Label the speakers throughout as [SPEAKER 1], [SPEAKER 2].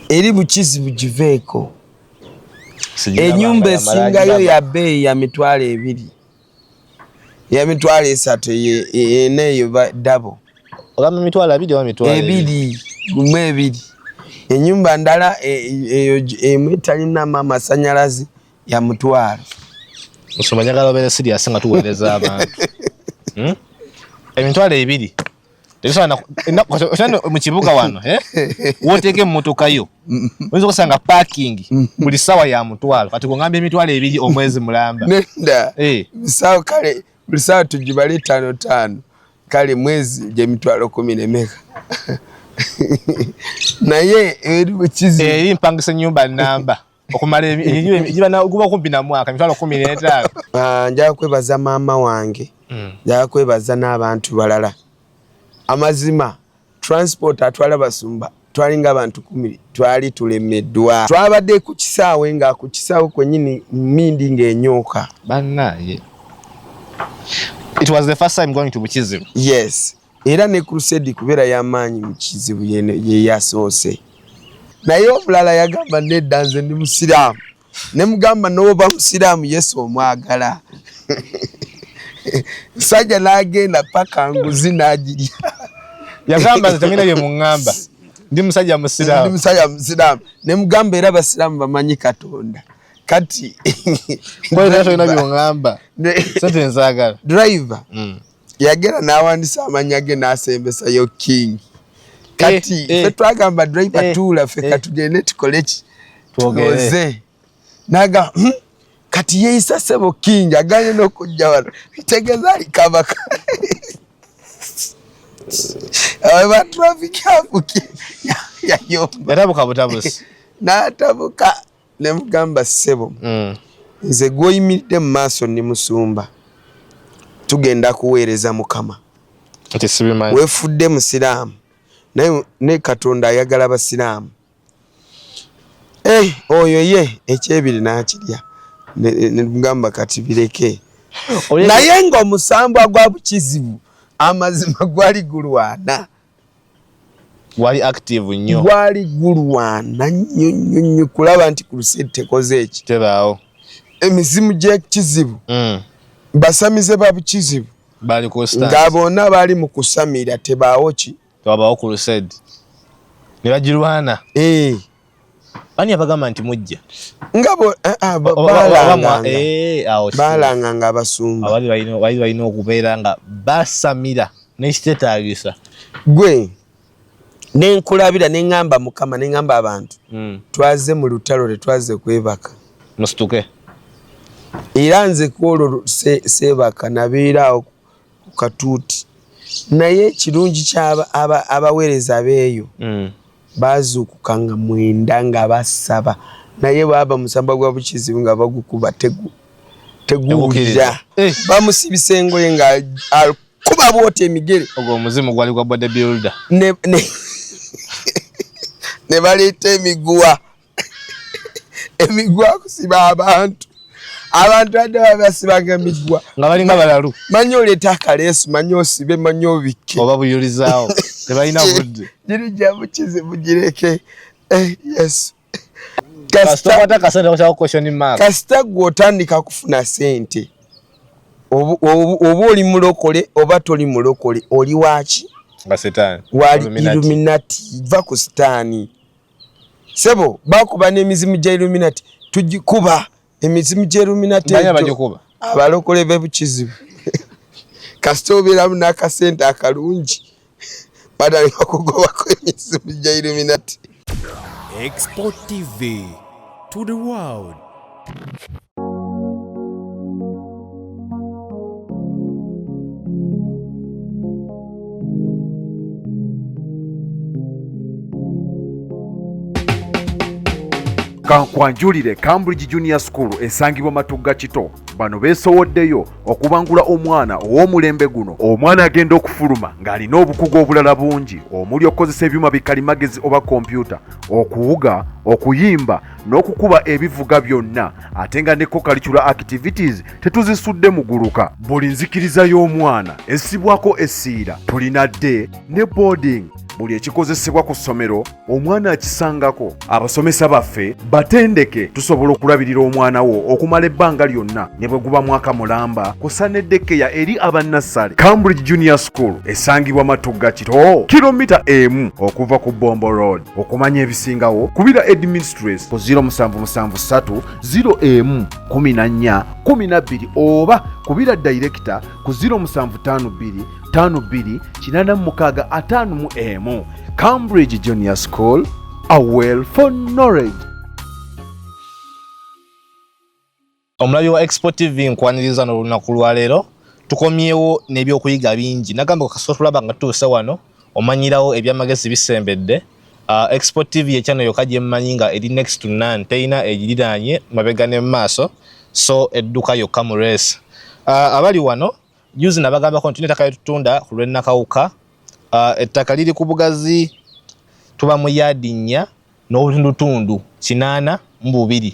[SPEAKER 1] eri bukizibu giveeko. Enyumba esingayo ya bei ya mitwalo 2 ya mitwalo 3 eneyo dabo.
[SPEAKER 2] Ogamba mitwalo 2 oba mitwalo
[SPEAKER 1] 2 enyumba ndala etalina amasanyalaze ya mutwalo.
[SPEAKER 2] Osomanyagala obere serious nga tuweereza abantu. Emitwalo 2 mu kibuga wano woteeke emmotoka yo oyinza okusanga parking buli ssaawa ya mutwalo kati ng'ogamba emitwalo 2 omwezi mulamba.
[SPEAKER 1] Nenda ssaawa kale buli ssaawa tugibale 5 kale mwezi gye mitwalo 10 meka. Naye eri bukizibu
[SPEAKER 2] eri mpangisa ennyumba nnamba okumala guba kumpi na mwaka mitwalo 15.
[SPEAKER 1] Njaga kwebaza maama wange, njaga kwebaza n'abantu balala. Amazima transport atwala basumba twalinga abantu 10 twali tulemeddwa. Twabadde ku kisaawe nga ku kisaawe kwennyini mmindi ng'enyoka.
[SPEAKER 2] Bannaye it was the first time going to Bukizibu.
[SPEAKER 1] Yes. Era ne crusade kubeera y'amaanyi mu Kizibu ye yasoose. Naye omulala yagamba nedda nze ndi musiraamu. Ne mugamba n'oba musiraamu Yesu omwagala. Sajja n'agenda paka nguzi n'agirya.
[SPEAKER 2] Yagamba nze tamina bye muŋŋamba. Ndi musajja musiraamu.
[SPEAKER 1] Ndi musajja musiraamu. Ne mugamba era abasiraamu bamanyi Katonda. Kati
[SPEAKER 2] kwa hiyo ndio inabyongamba. Sente nzagala.
[SPEAKER 1] Driver. Yagera n'awandisa amanya ge n'asembesa yo King. Kati fe twagamba driver tula fe katugende tukole ki twogeze. Naga kati yeisa sebo King aganye n'okujja wano. Bitegeza alikabaka. Aba traffic abuke ya yomba.
[SPEAKER 2] Yatabuka butabusi.
[SPEAKER 1] N'atabuka ne mugamba sebo. Nze gwoyimiridde mu maaso ni musumba. Tugenda kuweereza Mukama. Weefudde musiraamu. Naye ne Katonda ayagala basiraamu. Oyo ye ekyebiri n'akirya. Ne mugamba kati bireke. Naye ng'omusambwa gwa Bukizibu amazima gwali gulwana.
[SPEAKER 2] Wali active nnyo.
[SPEAKER 1] Gwali gulwana nnyo kulaba nti crusade tekoze eki.
[SPEAKER 2] Tebaawo.
[SPEAKER 1] Emizimu gy'Ekizibu. Basamize ba Bukizibu.
[SPEAKER 2] Bali ku stand.
[SPEAKER 1] Ngabona bali mu kusamira tebaawo ki.
[SPEAKER 2] Tebaawo crusade. Ne bagirwana. Ani abagamba nti mujja.
[SPEAKER 1] Ngabo balanga nga abasumba.
[SPEAKER 2] Abali balina okubeera nga basamira n'ekiteetaagisa.
[SPEAKER 1] Gwe nenkulabira neŋŋamba Mukama neŋŋamba abantu. Twaze mu lutalo twaze kwebaka.
[SPEAKER 2] Musituke.
[SPEAKER 1] Era nze kwolwo Sebaka nabeerawo ku katuuti. Naye ekirungi abaweereza abeeyo baazuukuka nga 9 nga basaba. Naye baba musamba gwa Bukizibu nga bagukuba teguwulira. Bamusibisa engoye nga akuba bw'oti emigere.
[SPEAKER 2] Ogwo omuzimu gwali gwa bodybuilder.
[SPEAKER 1] Ne baleeta emiguwa. Emiguwa kusiba abantu. Abantu adde babasibanga emiguwa.
[SPEAKER 2] Nga balinga balalu.
[SPEAKER 1] Manyi oleeta akaleesu, manyi osibe, manyi obikke.
[SPEAKER 2] Oba buyulizaawo. Tebalina budde.
[SPEAKER 1] Giri gya Bukizibu gireke. Yes. Kasita gw'otandika kufuna sente. Oba oli mulokole oba toli mulokole oli waaki?
[SPEAKER 2] Nga setaani.
[SPEAKER 1] Wali Illuminati. Va ku sitaani. Sebo bakuba n'emizimu gya Illuminati tugikuba. Emizimu gya Illuminati abalokole be Bukizibu. Kasita obeeramu n'akasente akalungi badalika kugobako emizimu gya Illuminati.
[SPEAKER 3] Export TV to the world.
[SPEAKER 4] Kankwanjulire Cambridge Junior School esangibwa Matugga Kito. Bano beesowoddeyo okubangula omwana ow'omulembe guno. Omwana agenda okufuluma ng'alina obukugu obulala bungi omuli okukozesa ebyuma bikalimagezi oba kompyuta, okuwuga, okuyimba n'okukuba ebivuga byonna, ate nga ne co-curricular activities tetuzisudde muguluka. Buli nzikiriza y'omwana essibwako essiira. Tulina day ne boarding. buli ekikozesebwa ku ssomero omwana akisangako. Abasomesa baffe batendeke tusobola okulabirira omwana wo okumala ebbanga lyonna ne bwe guba mwaka mulamba kusa n'eddekeya eri abannassale. Cambridge Junior School esangibwa Matugga Kito, kilomita emu okuva ku Bombo Road. Okumanya ebisingawo kubira Administrates ku 0773 011412 oba kubira Director ku 0752 52 Cambridge Junior School, a well for knowledge.
[SPEAKER 2] Omulabi wa Export TV nkwaniriza n'olunaku lwa leero tukomyewo n'ebyokuyiga bingi. Nagamba kasooka tulaba nga tuuse wano omanyirawo ebyamagezi bisembedde. Export TV ekyano yokka gye mmanyi nga eri next to none, teyina egiriraanye mabega ne maaso, so edduka yokka mu race. Abali wano juzi nabagambako nti ettaka lyetutunda ku lw'ennakawuka. Ettaka liri ku bugazi tuba mu yaadi 4 n'obutundutundu 82.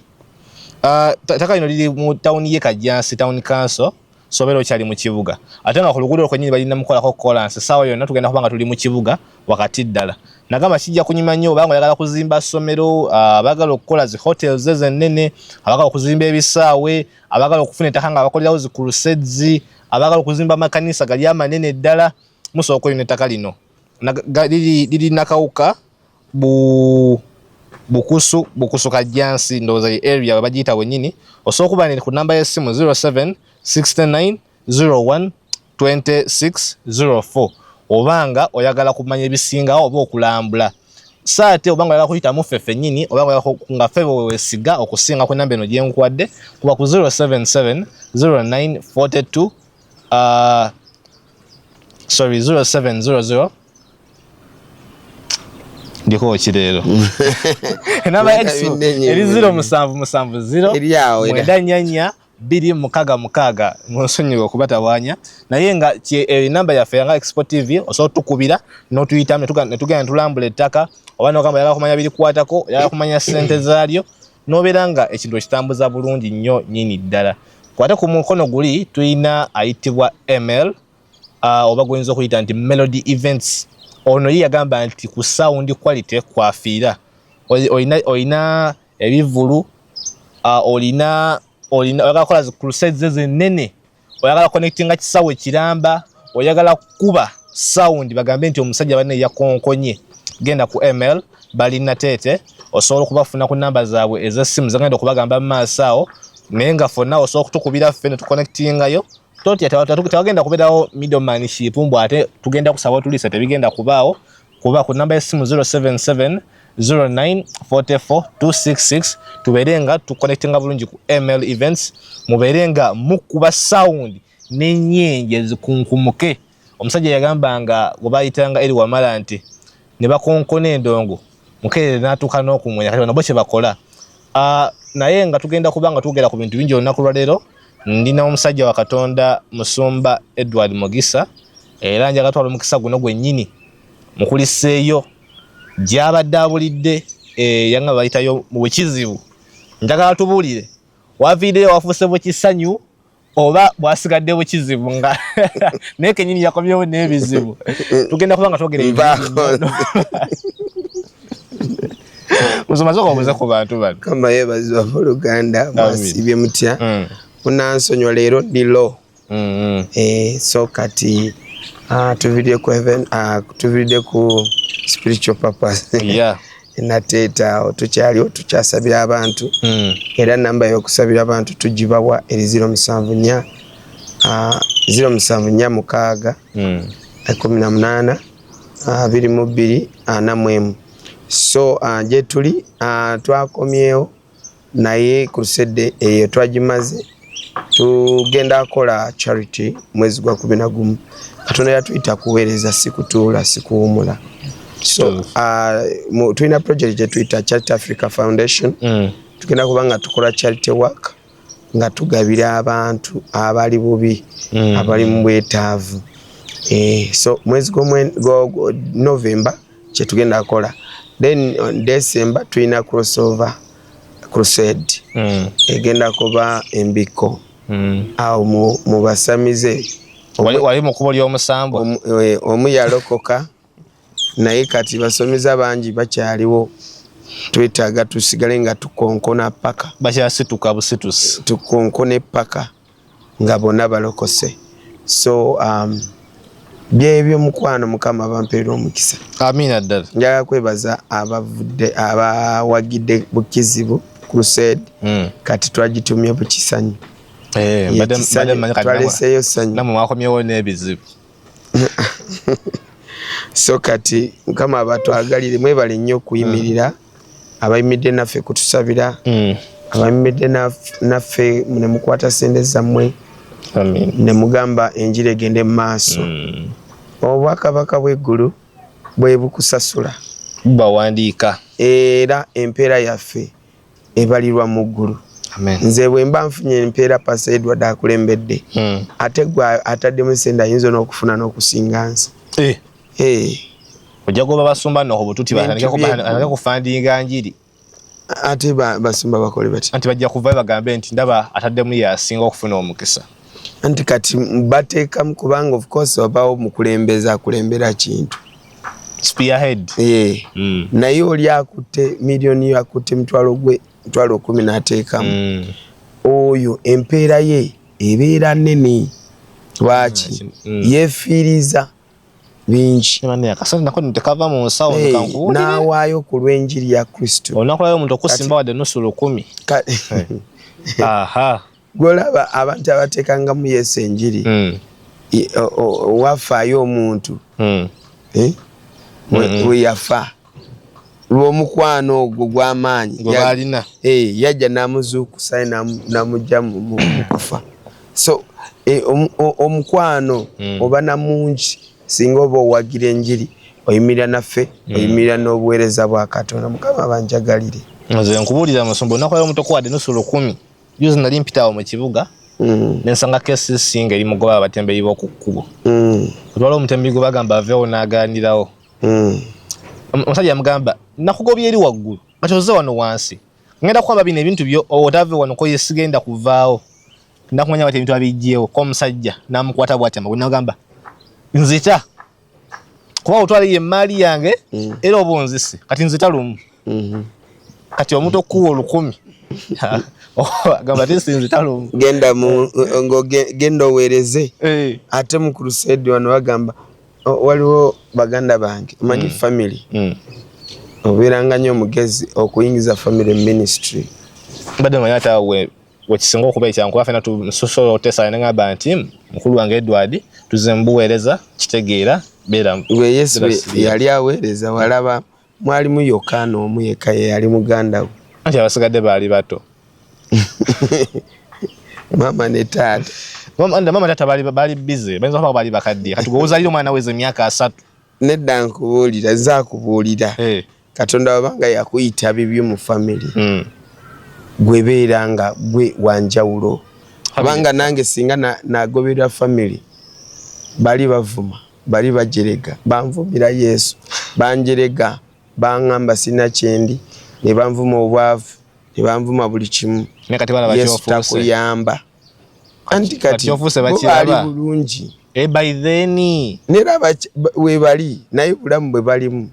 [SPEAKER 2] Ettaka lino liri mu tawuni y'e Kajjansi Town Council, sobeera okyali mu kibuga. Ate nga ku luguudo kwennyini balina mukolako kolansi, essaawa yonna tugenda kuba nga tuli mu kibuga wakati ddala. Nagamba kijja kunyuma nnyo obanga oyagala kuzimba ssomero, abagala okukola zi hotels ennene, abagala okuzimba ebisaawe, abagala okufuna ettaka nga bakolerawo zi crusades, abagala okuzimba amakanisa gali amanene ddala, musobola okulina ettaka lino. Liri Nakawuka Bukusu Kajjansi, ndowooza ye area we bagiyita bwennyini. Osobola okuba ku namba y'essimu 0769012604 obanga oyagala kumanya ebisingawo oba okulambula. Saate obanga oyagala kuyitamu ffe ffennyini, obanga oyagala nga ffe weesiga okusinga ku namba eno gye nkuwadde, kuba ku 0770942 0700 ndiko kireero enamba expo eri 0770 mwendanyanya 266 munsonyiwe okubatabwanya naye nga namba yaffe nga Export TV osobola tukubira n'otuyitamu netugenda tulambula ettaka oba n'ogamba yagala kumanya birikwatako, yagala kumanya ssente zaalyo, n'obeera nga ekintu ekitambuza bulungi nnyo nnyini ddala. Kwate ku mukono guli tulina ayitibwa ML oba guyinza okuyita nti Melody Events. Ono ye yagamba nti ku sound quality kwafiira. Olina ebivulu, olina oyagala kola zi crusades zenene, oyagala connectinga kisawe kiramba, oyagala kuba sound bagambe nti omusajja banne yakonkonye, genda ku ML balina tete, osobola okubafuna ku namba zaabwe ez'essimu zagenda okubagamba mu maaso awo, naye nga fonna osobola okutukubira ffe ne tuconnectingayo. Tewagenda kubeerawo middlemanship mbw ate tugenda kusaba tulisa tebigenda kubaawo, kuba ku namba y'essimu 0770944 tubeere nga tuconnectinga bulungi ku ML Events, mubeere nga mukuba sound n'ennyenje zikunkumuke. Omusajja yagamba nga bwe bayitanga eri wamala nti ne bakonkona endongo mukeerere n'atuuka n'okumwenya kati nabo kye bakola. Naye nga tugenda kuba nga tugera ku bintu bingi olunaku lwa leero. Ndina omusajja wa Katonda Musumba Edward Mogisa, era njagala twala omukisa guno gwennyini mukuliseeyo gy'abadde abulidde yanga bayitayo mu bukizibu. Njagala tubuulire waviireyo wafuuse bukisanyu oba bwasigadde bukizibu nga naye kennyini yakomyewo n'ebizibu. Tugenda kuba nga twogera ebintu musomaze okubuuza ku bantu bano.
[SPEAKER 1] Kama yeebazibwa Oluganda mwasibye mutya? Munansonyiwa leero ndi low. So kati tuvidde ku heaven, tuvidde ku spiritual purpose. Yeah. Nateeta tukyaliwo tukyasabira abantu. Era namba y'okusabira abantu tugibawa eri 074 074 18 22 41. So gye tuli twakomyewo naye crusade eyo twagimaze. Tugenda kola charity mwezi gwa 11. Katonda yatuyita kuweereza sikutuula sikuwumula. So tulina project gye tuyita Charity Africa Foundation. Tugenda kuba nga tukola charity work nga tugabira abantu abali bubi, abali mu bwetaavu. So mwezi gwa November kye tugenda kola. Then on December tulina crossover crusade. Egenda kuba embiko. Awo mu basamize
[SPEAKER 2] wali mu kubo ly'omusambo
[SPEAKER 1] omu yalokoka naye kati basomeza bangi bakyaliwo twetaaga tusigale nga tukonkona paka
[SPEAKER 2] bakyasituka busitusi
[SPEAKER 1] tukonkone paka nga bonna balokose so byebyo mukwano mukama bampeera omukisa
[SPEAKER 2] amina ddala
[SPEAKER 1] njagala kwebaza abawagidde bukizibu crusade kati twagitumye bukisanyu twaleseeyo sanyu
[SPEAKER 2] namwe mwakomyewo n'ebizibu
[SPEAKER 1] so kati mukama abatwagalire mwebale nnyo okuyimirira abayimiridde naffe kutusabira abayimiridde naffe ne mukwata sente zammwe ne mugamba enjiri egende mu maaso obwakabaka bw'eggulu bwe bukusasula
[SPEAKER 2] bawandiika
[SPEAKER 1] era empeera yaffe ebalirwa mu ggulu nze bwe mba nfunye empeera Pastor Edward akulembedde ate gwe ataddemu sente ayinza n'okufuna n'okusinga nsi
[SPEAKER 2] ojja kuba basumba nno obututi batandike kufandinga njiri
[SPEAKER 1] ate basumba bakole bati
[SPEAKER 2] anti bajja kuva bagambe nti ndaba ataddemu yasinga okufuna omukisa
[SPEAKER 1] anti kati bateekamu kubanga of course wabaawo mukulembeza akulembera kintu
[SPEAKER 2] spearhead
[SPEAKER 1] naye oli akutte miliyoni akutte mitwalo 10 n'ateekamu oyo empeera ye ebeera nnene lwaki yeefiiriza bingi
[SPEAKER 2] tekava mu nsawo
[SPEAKER 1] n'awaayo ku lw'enjiri ya Kristo
[SPEAKER 2] onakulayo omuntu okusimba wadde nusu 10
[SPEAKER 1] gwolaba abantu abateekangamu Yesu enjiri wafaayo omuntu we yafa lw'omukwano ogwo gw'amaanyi
[SPEAKER 2] gwalina
[SPEAKER 1] yajja n'amuzuukusa n'amugya mu kufa so omukwano oba namungi singa oba owagira enjiri oyimirira naffe oyimirira n'obuweereza bwa Katonda mukama banjagalire
[SPEAKER 2] nze nkubuulira musumba onakulayo omuntu okuwadde nusu 10 juzi nali mpitawo mu kibuga nensanga KCC ng'eri mugoba abatembeyi b'oku kkubo olwala omutembeyi gwe bagamba aveewo n'agaanirawo omusajja yamugamba nakugobya eri waggulu kati oze wano wansi ngenda kukwaba bino ebintu byo otave wano ko yesigenda kuvaawo nakumanya bati ebintu abijjeewo ko omusajja n'amukwata bw'ati amagulu n'agamba nzita kuba otwala ye maali yange era obunzisi kati nzita lumu kati omuntu okuwa 10 gamba tisinzita lumu
[SPEAKER 1] genda oweereze ate mu crusade wano bagamba waliwo baganda bange omanyi family obeeranga nnyo omugezi okuyingiza family ministry
[SPEAKER 2] mbadde manyi ate wekisinga okuba ekyankuba fena tusobola otesa nengamba nti mukulu wange Edward tuze mbuweereza kitegeera beera
[SPEAKER 1] we Yesu yali aweereza walaba mwalimu Yokaana omu yekka ye yali muganda we
[SPEAKER 2] anti abasigadde baali bato
[SPEAKER 1] mama ne taata
[SPEAKER 2] mama tata baali busy bayinza kuba baali bakadde kati gwe ozalira omwana weze emyaka 3
[SPEAKER 1] nedda nkubuulira nzaakubuulira Katonda wabanga yakuyita bibyo mu family gwe beera nga gwe wanjawulo kubanga nange singa nagoberera family bali bavuma bali bajerega banvumira Yesu banjerega baŋŋamba sina kyendi ne banvuma obwavu ne banvuma buli kimu Yesu takuyamba anti kati bali bulungi
[SPEAKER 2] by then
[SPEAKER 1] nera we bali naye bulamu bwe balimu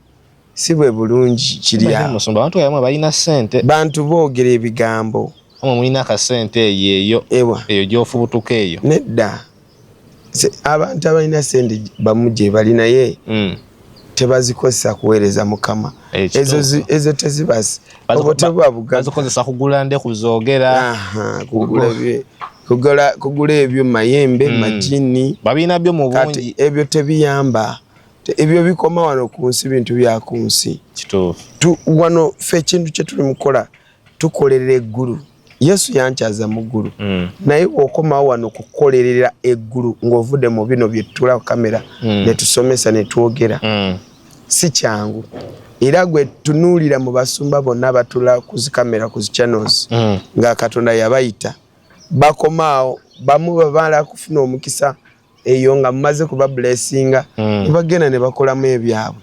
[SPEAKER 1] si bwe bulungi kiri awo
[SPEAKER 2] musumba abantu yamwe balina sente
[SPEAKER 1] bantu boogera ebigambo
[SPEAKER 2] amwe mulina akasente eyo gy'ofubutuka eyo
[SPEAKER 1] nedda abantu abalina sente bamugye bali naye tebazikozesa kuweereza Mukama ezo tezibasi
[SPEAKER 2] bazikozesa kugula nde kuzoogera
[SPEAKER 1] kugula ebyo mayembe majini
[SPEAKER 2] babina byo mu bungi
[SPEAKER 1] ebyo tebiyamba ebyo bikoma wano ku nsi bintu bya ku nsi wano fe ekintu kye tuli mukola tukolerera eggulu Yesu yankyaza mu ggulu naye okomawo wano kukolerera eggulu ng'ovudde mu bino bye tutula kamera ne tusomesa ne twogera si kyangu era gwe tunuulira mu basumba bonna abatula ku zikamera ku zichannels nga Katonda yabayita bakomaawo bamu babala kufuna omukisa eyo nga mumaze kuba blessinga bagenda ne bakolamu ebyabwe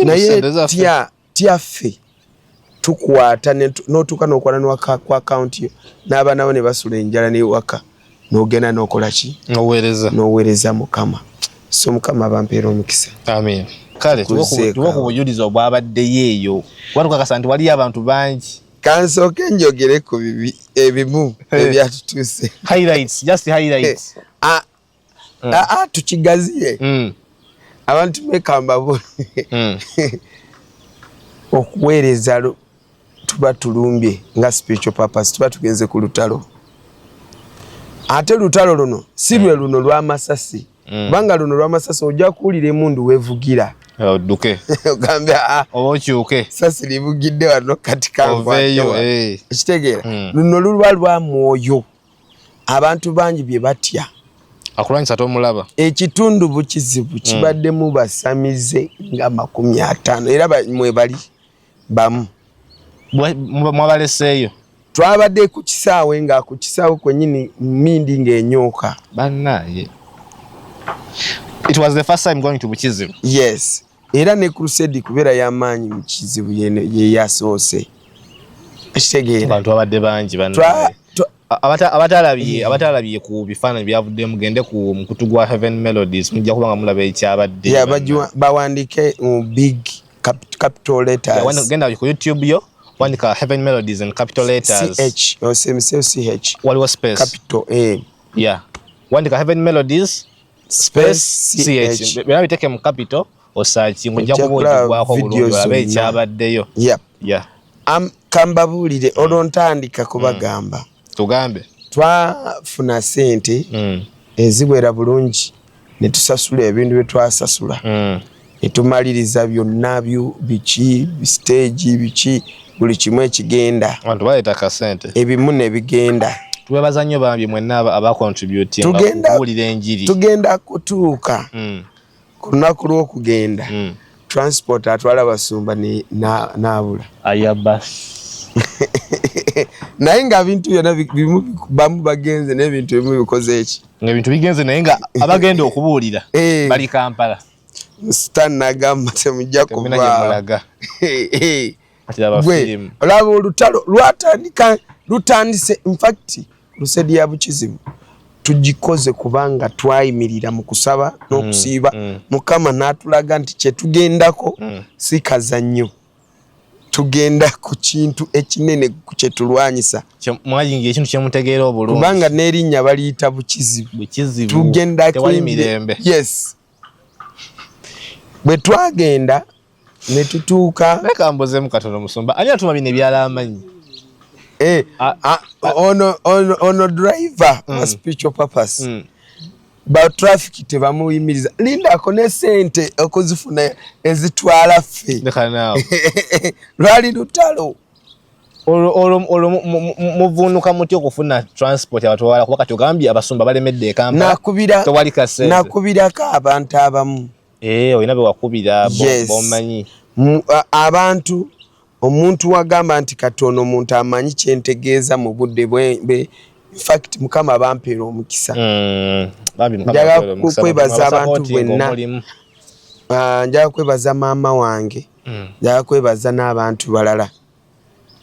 [SPEAKER 1] naye tyaffe tukwata n'otuuka n'okola n'oku account yo n'abaana bo ne basula enjala n'ewaka n'ogenda n'okola ki n'oweereza Mukama so Mukama bampeera omukisa
[SPEAKER 2] amen kale tuwo kubujuliza obwabaddeyo eyo watukakasa nti waliyo abantu bangi
[SPEAKER 1] kansooke njogereko ebimu ebyatutuuse
[SPEAKER 2] highlights just highlights
[SPEAKER 1] tukigaziye abantu mekamba okuweereza tuba tulumbye nga spiritual purpose tuba tugenze ku lutalo ate lutalo luno si lwe luno lw'amasasi kubanga luno lw'amasasi ojja kuwulira emundu weevugira
[SPEAKER 2] odduke
[SPEAKER 1] ogambye
[SPEAKER 2] oba okyuke
[SPEAKER 1] sasi livugidde wano kati
[SPEAKER 2] oveeyo
[SPEAKER 1] ekitegeera luno luba lwa mwoyo abantu bangi bye batya
[SPEAKER 2] akulwanyisa tomulaba
[SPEAKER 1] ekitundu bukizibu kibaddemu basamize nga 50 era mwe bali bamu
[SPEAKER 2] mwabaleseeyo
[SPEAKER 1] twabadde ku kisaawe nga ku kisaawe kwennyini mindi ng'enyooka
[SPEAKER 2] bannaye it was the first time going to Bukizibu
[SPEAKER 1] yes era ne crusade kubeera y'amaanyi mu kizibu ye yasoose ekitegeera
[SPEAKER 2] abantu babadde bangi bannaye abatalabiye ku bifaananyi byavudde mugende ku mukutu gwa Heaven Melodies mujja kubanga mulaba ekyabadde
[SPEAKER 1] bawandike mu big capital letters
[SPEAKER 2] genda ku YouTube yo wandika Heaven Melodies in capital letters
[SPEAKER 1] CH or CH
[SPEAKER 2] waliwo space
[SPEAKER 1] capital A
[SPEAKER 2] yeah wandika Heaven Melodies space CH bera biteke mu capital osearch ngojja kubojjwako bulungi olabe ekyabaddeyo yeah
[SPEAKER 1] kambabulire olontandika kubagamba
[SPEAKER 2] tugambe
[SPEAKER 1] twafuna sente eziwera bulungi ne tusasula ebintu bye twasasula etumaliriza byonna biki stage biki buli kimu ekigenda
[SPEAKER 2] abantu baleeta kasente
[SPEAKER 1] ebimu ne bigenda
[SPEAKER 2] twebaza nnyo bambi mwenna abacontributing okuwulira enjiri
[SPEAKER 1] tugenda kutuuka ku lunaku lw'okugenda transport atwala basumba n'abula
[SPEAKER 2] ayabasi
[SPEAKER 1] naye nga bintu byonna bimu bamu bagenze n'ebintu bimu bikoze eki
[SPEAKER 2] ng'ebintu bigenze naye nga abagenda okubuulira bali Kampala
[SPEAKER 1] Stan nagamba temujja
[SPEAKER 2] kuvaaga
[SPEAKER 1] olaba olutalo lutandise infact lusedi ya Bukizibu tugikoze kubanga twayimirira mu kusaba n'okusiiba Mukama n'atulaga nti kyetugendako si kazannyo tugenda ku kintu ekinene kyetulwanyisa
[SPEAKER 2] mwajingira ekintu kyemutegeera obulungi
[SPEAKER 1] kubanga n'erinnya baliyita Bukizibu tugenda
[SPEAKER 2] tewali mirembe
[SPEAKER 1] yes bwe twagenda ne tutuuka
[SPEAKER 2] leka mbozemu katono musumba ani atuma bino ebyala amanyi
[SPEAKER 1] ono driver wa spiritual purpose ba traffic tebamuyimiriza lindako ne sente okuzifuna ezitwala ffe
[SPEAKER 2] leka nawe
[SPEAKER 1] lwali lutalo
[SPEAKER 2] muvunuka muti okufuna transport abatwala kuba kati ogambye abasumba balemedde e Kampala tewali kasente
[SPEAKER 1] nakubirako abantu abamu
[SPEAKER 2] olina be wakubira bomanyi
[SPEAKER 1] abantu omuntu wagamba nti katono omuntu amanyi kyentegeeza mu budde bwe in fact Mukama bampeera omukisa njaga kwebaza abantu bwenna njaga kwebaza maama wange njaga kwebaza n'abantu balala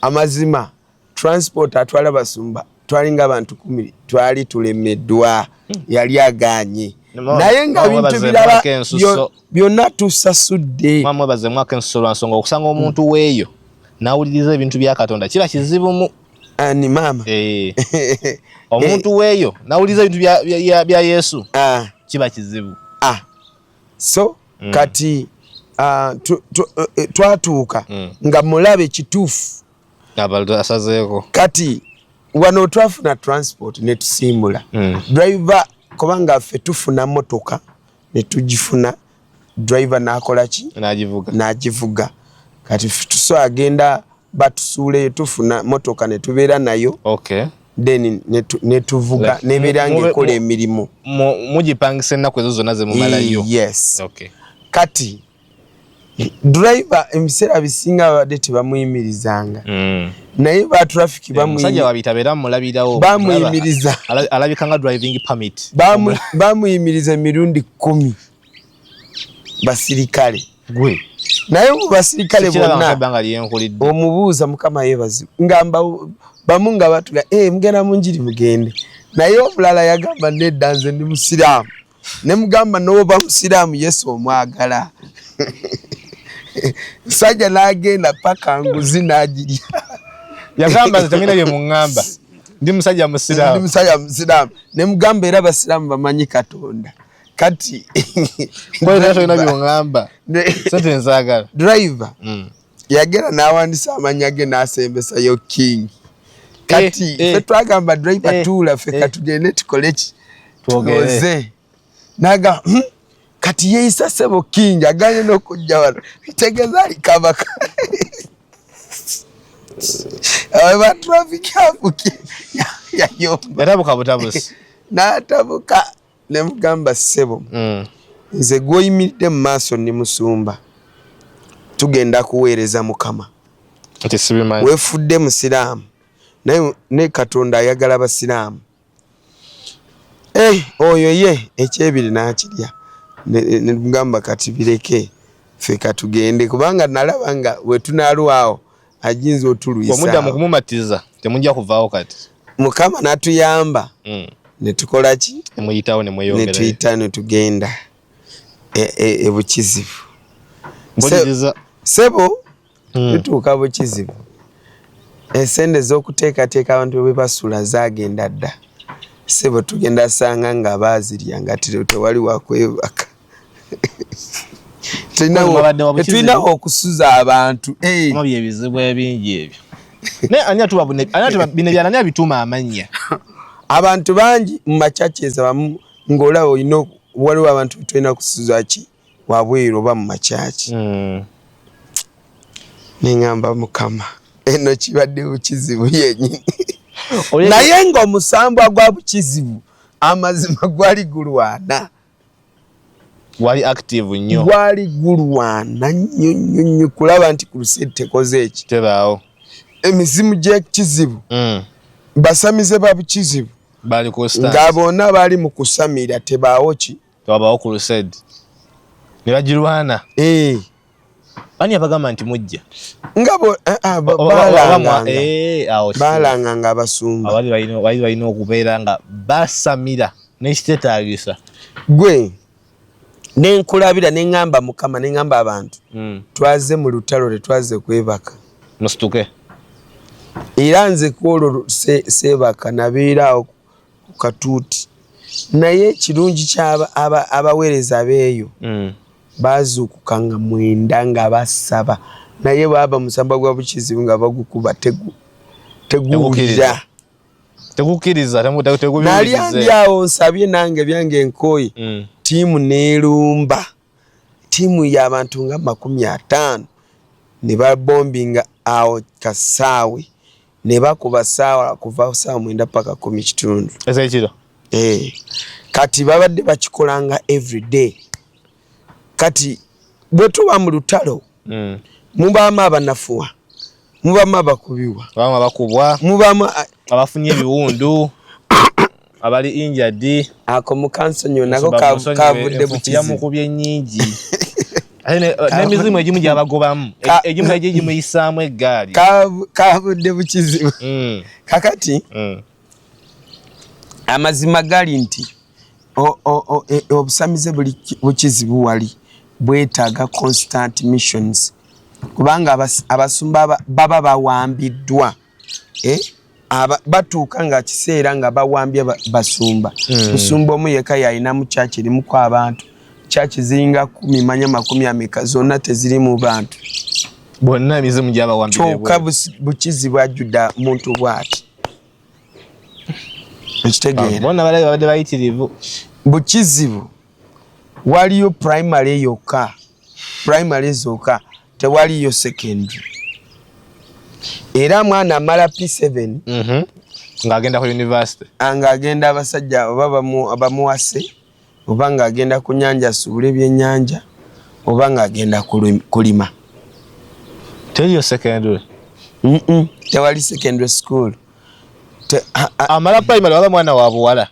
[SPEAKER 1] amazima transport atwala basumba twalinga abantu 10 twali tulemeddwa yali aganye naye nga bintu birala byonna tusasudde
[SPEAKER 2] mama baze mwaka ensuso lwa nsonga okusanga omuntu weeyo nawuliriza ebintu bya Katonda kira kizibu mu
[SPEAKER 1] ani mama
[SPEAKER 2] omuntu weeyo nawuliriza ebintu bya Yesu kiba kizibu
[SPEAKER 1] so kati twatuuka nga mulabe kituufu
[SPEAKER 2] asazeeko
[SPEAKER 1] kati wano twafuna transport ne tusimbula driver kubanga ffe tufuna motoka ne tugifuna driver nakola ki nagivuga kati tuso agenda batusuule tufuna motoka ne tubeera nayo then ne tuvuga nebeera ng'ekola emirimu
[SPEAKER 2] mugipangisa ennaku ezo zonna ze mumalayo
[SPEAKER 1] yes kati driver ebiseera bisinga babadde tebamuyimirizanga naye ba traffic
[SPEAKER 2] musajja wabitabeera mulabirawo
[SPEAKER 1] bamuyimiriza
[SPEAKER 2] alabika nga driving permit
[SPEAKER 1] bamuyimiriza emirundi 10 basirikale gwe naye mu basirikale bonna omubuuza Mukama yebazi ngamba bamu nga batuga mugenda munjiri mugende naye omulala yagamba nedda nze ndi musiraamu ne mugamba n'oba musiraamu Yesu omwagala Sajja n'agenda paka nguzi n'agirya.
[SPEAKER 2] Yagamba tetangina bye mungamba. Ndi musajja musiraamu.
[SPEAKER 1] Ndi musajja musiraamu. Ne mugamba era abasiraamu bamanyi Katonda. Kati
[SPEAKER 2] ngoye nato ina bye mungamba. Sente nzagala.
[SPEAKER 1] Driver. Yagera n'awandisa amanya ge n'asembesa yo King. Kati fe twagamba driver tuula fe katugende tukole ki tuogeze. Naga kati yeisa sebo King aganye n'okujja wano. Bitegeza ali kabaka. Aba traffic yabuke yayomba.
[SPEAKER 2] Yatabuka butabusi.
[SPEAKER 1] N'atabuka ne mugamba sebo. Nze gwoyimiridde mu maaso ni musumba. Tugenda kuweereza Mukama.
[SPEAKER 2] Ati sibimanyi.
[SPEAKER 1] Wefudde musiraamu. Naye ne Katonda ayagala abasiraamu. Oyo ye ekyebiri n'akirya. Ne mugamba kati bireke fe katugende kubanga nalaba nga we tunaalwawo ajinza otuluyisa.
[SPEAKER 2] Omudda mu kumumatiza temujja kuvaawo kati. Mukama
[SPEAKER 1] n'atuyamba. Ne tukola ki?
[SPEAKER 2] Muyitawo ne mweyongera.
[SPEAKER 1] Ne tuyita ne tugenda Bukizibu. Sebo tutuuka Bukizibu. Esende z'okuteekateeka abantu bwe basula zaagenda dda. Sebo tugenda sanga nga baazirya nga tewali wakwebaka. Tulina okusuza abantu.
[SPEAKER 2] Mwabi ebizibu ebingi ebyo. Ne anya tuba bino byanani abituma amanya.
[SPEAKER 1] Abantu bangi mu machaches abamu ng'olaba olina waliwo abantu tulina kusuza ki wabweru oba mu machachi. Nengamba Mukama eno kibadde Bukizibu yennyini. Naye ng'omusambwa gwa Bukizibu amazima gwali gulwana.
[SPEAKER 2] Wali active nnyo.
[SPEAKER 1] Gwali gulwana nnyo kulaba nti Crusade tekoze eki.
[SPEAKER 2] Tebaawo.
[SPEAKER 1] Emizimu gy'Ekizibu. Basamize ba Bukizibu.
[SPEAKER 2] Bali ku stand.
[SPEAKER 1] Nga bonna bali mu kusamira tebaawo ki.
[SPEAKER 2] Tebaawo Crusade. Ne bagirwana. Ani abagamba nti mujja.
[SPEAKER 1] Ngabo balanga nga abasumba.
[SPEAKER 2] Abali balina okubeera nga basamira n'ekiteetaagisa.
[SPEAKER 1] Gwe nenkulabira nengamba Mukama nengamba abantu. Twaze mu lutalo tetwaze kwebaka.
[SPEAKER 2] Musituke.
[SPEAKER 1] Era nze kwolwo sebaka nabeerawo ku katuuti. Naye ekirungi ky'aba abaweereza beeyo. Bazuukuka nga mwenda nga basaba. Naye baba musamba gwa Bukizibu nga bagukuba teguwulira.
[SPEAKER 2] Tegukiriza tegubiriza.
[SPEAKER 1] Nali andyawo nsabye nange byange nkooye. Tiimu neerumba. Tiimu y'abantu nga 50 ne babombinga awo kasaawe. Ne bakuba saawa kuva saawa 9 paka 10 kitundu.
[SPEAKER 2] Ezekiro.
[SPEAKER 1] Kati babadde bakikolanga every day. Kati bwe tuba mu lutalo mubamu abanafuwa mubamu abakubiwa
[SPEAKER 2] bamu abakubwa
[SPEAKER 1] mubamu
[SPEAKER 2] abafunye ebiwundu abali injured
[SPEAKER 1] ako mukansonyo nako kavudde Bukizibu
[SPEAKER 2] mukubye nyingi n'emizimu egimu gyabagobamu egimu egimu yisaamu eggaali
[SPEAKER 1] kavudde Bukizibu. Kakati amazima gali nti obusamize Bukizibu wali bwetaaga constant missions kubanga abasumba baba bawambiddwa batuuka nga kiseera nga bawambye basumba. Musumba omu yeka yalina mu church erimu ku abantu church ziringa 10 manya 10 zonna teziri mu bantu
[SPEAKER 2] bonna emizimu gy'abawambire
[SPEAKER 1] kyokka Bukizibu ajjudde muntu bw'ati. Ekitegeera
[SPEAKER 2] bonna balabi babadde bayitirivu.
[SPEAKER 1] Bukizibu waliyo primary yokka, primary zokka, tewaliyo secondary. Era mwana amala P7
[SPEAKER 2] ng'agenda ku university
[SPEAKER 1] ng'agenda abasajja oba abamuwase oba ng'agenda ku nnyanja asuubule ebyennyanja oba ng'agenda kulima.
[SPEAKER 2] Teriyo secondary.
[SPEAKER 1] Tewali secondary school.
[SPEAKER 2] Amala primary waba mwana wa buwala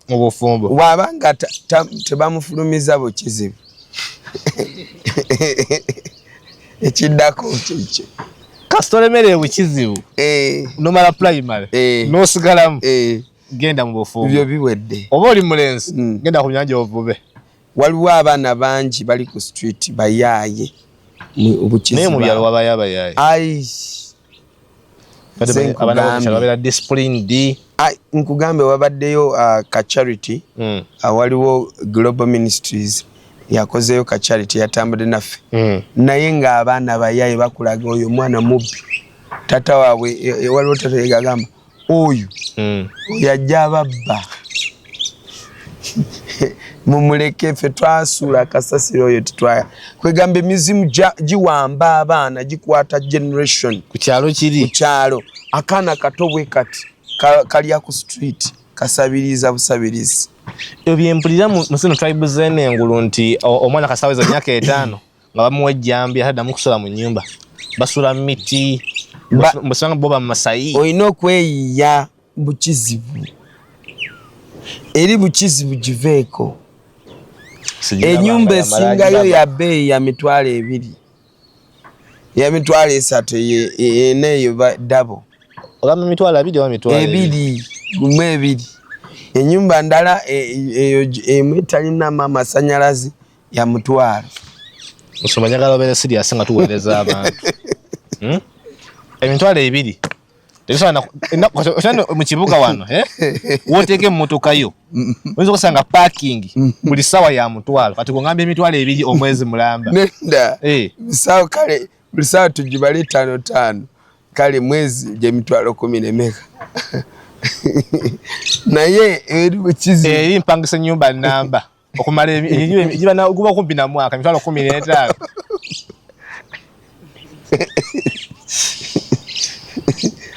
[SPEAKER 2] mu bufumbo
[SPEAKER 1] wabanga tebamufulumiza Bukizibu. Ekiddako kyekyo
[SPEAKER 2] kasitolemere Bukizibu nomala primary n'osigalamu genda mu bufumbo
[SPEAKER 1] byo biwedde.
[SPEAKER 2] Oba oli mulenzi genda ku nnyanja ovube
[SPEAKER 1] waliwo abaana bangi bali ku street bayaaye
[SPEAKER 2] naye mu byalo wabayo abayaaye
[SPEAKER 1] nkugambe wabaddeyo ka charity waliwo Global Ministries yakozeyo ka charity yatambudde naffe naye ng'abaana bayaaye bakulaga oyo omwana mubbi tata waabwe waliwo tata yegagamba oyo yajja ababba mumuleke ffe twasuula akasasiro oyo tetwaya kwegamba emizimu giwamba abaana gikwata generation
[SPEAKER 2] ku kyalo kiri
[SPEAKER 1] ku kyalo akaana kato bwe kati kalya ku street kasabiriza busabirizi
[SPEAKER 2] ebyo byempulira mu zino tribe z'enengulu nti omwana kasaweza myaka 5 nga bamuwa ejjambi ataddamu kusula mu nnyumba basula mu miti mbasanga boba mu masayi
[SPEAKER 1] olina okweyiya bukizibu eri bukizibu giveeko enyumba esingayo ya bbeeyi ya mitwalo 2 ya mitwalo 3 eneeyo dabo
[SPEAKER 2] ogamba emitwalo 2 oba mitwalo
[SPEAKER 1] 2 gumu 2 enyumba ndala emu etalinamu amasanyalazi ya mutwalo
[SPEAKER 2] osomanyagala obeere siriasi nga tuweereza abantu emitwalo 2 mu kibuga wano woteeka emmotoka yo oyinza okusanga parking buli ssaawa ya mutwalo kati kungamba emitwalo 2 omwezi mulamba
[SPEAKER 1] nenda bisawo kale buli ssaawa tugibale 5 kale mwezi gy'emitwalo 10 nemeka naye eri bukizi
[SPEAKER 2] eri mpangisa ennyumba nnamba okumala guba kumpi na mwaka emitwalo 15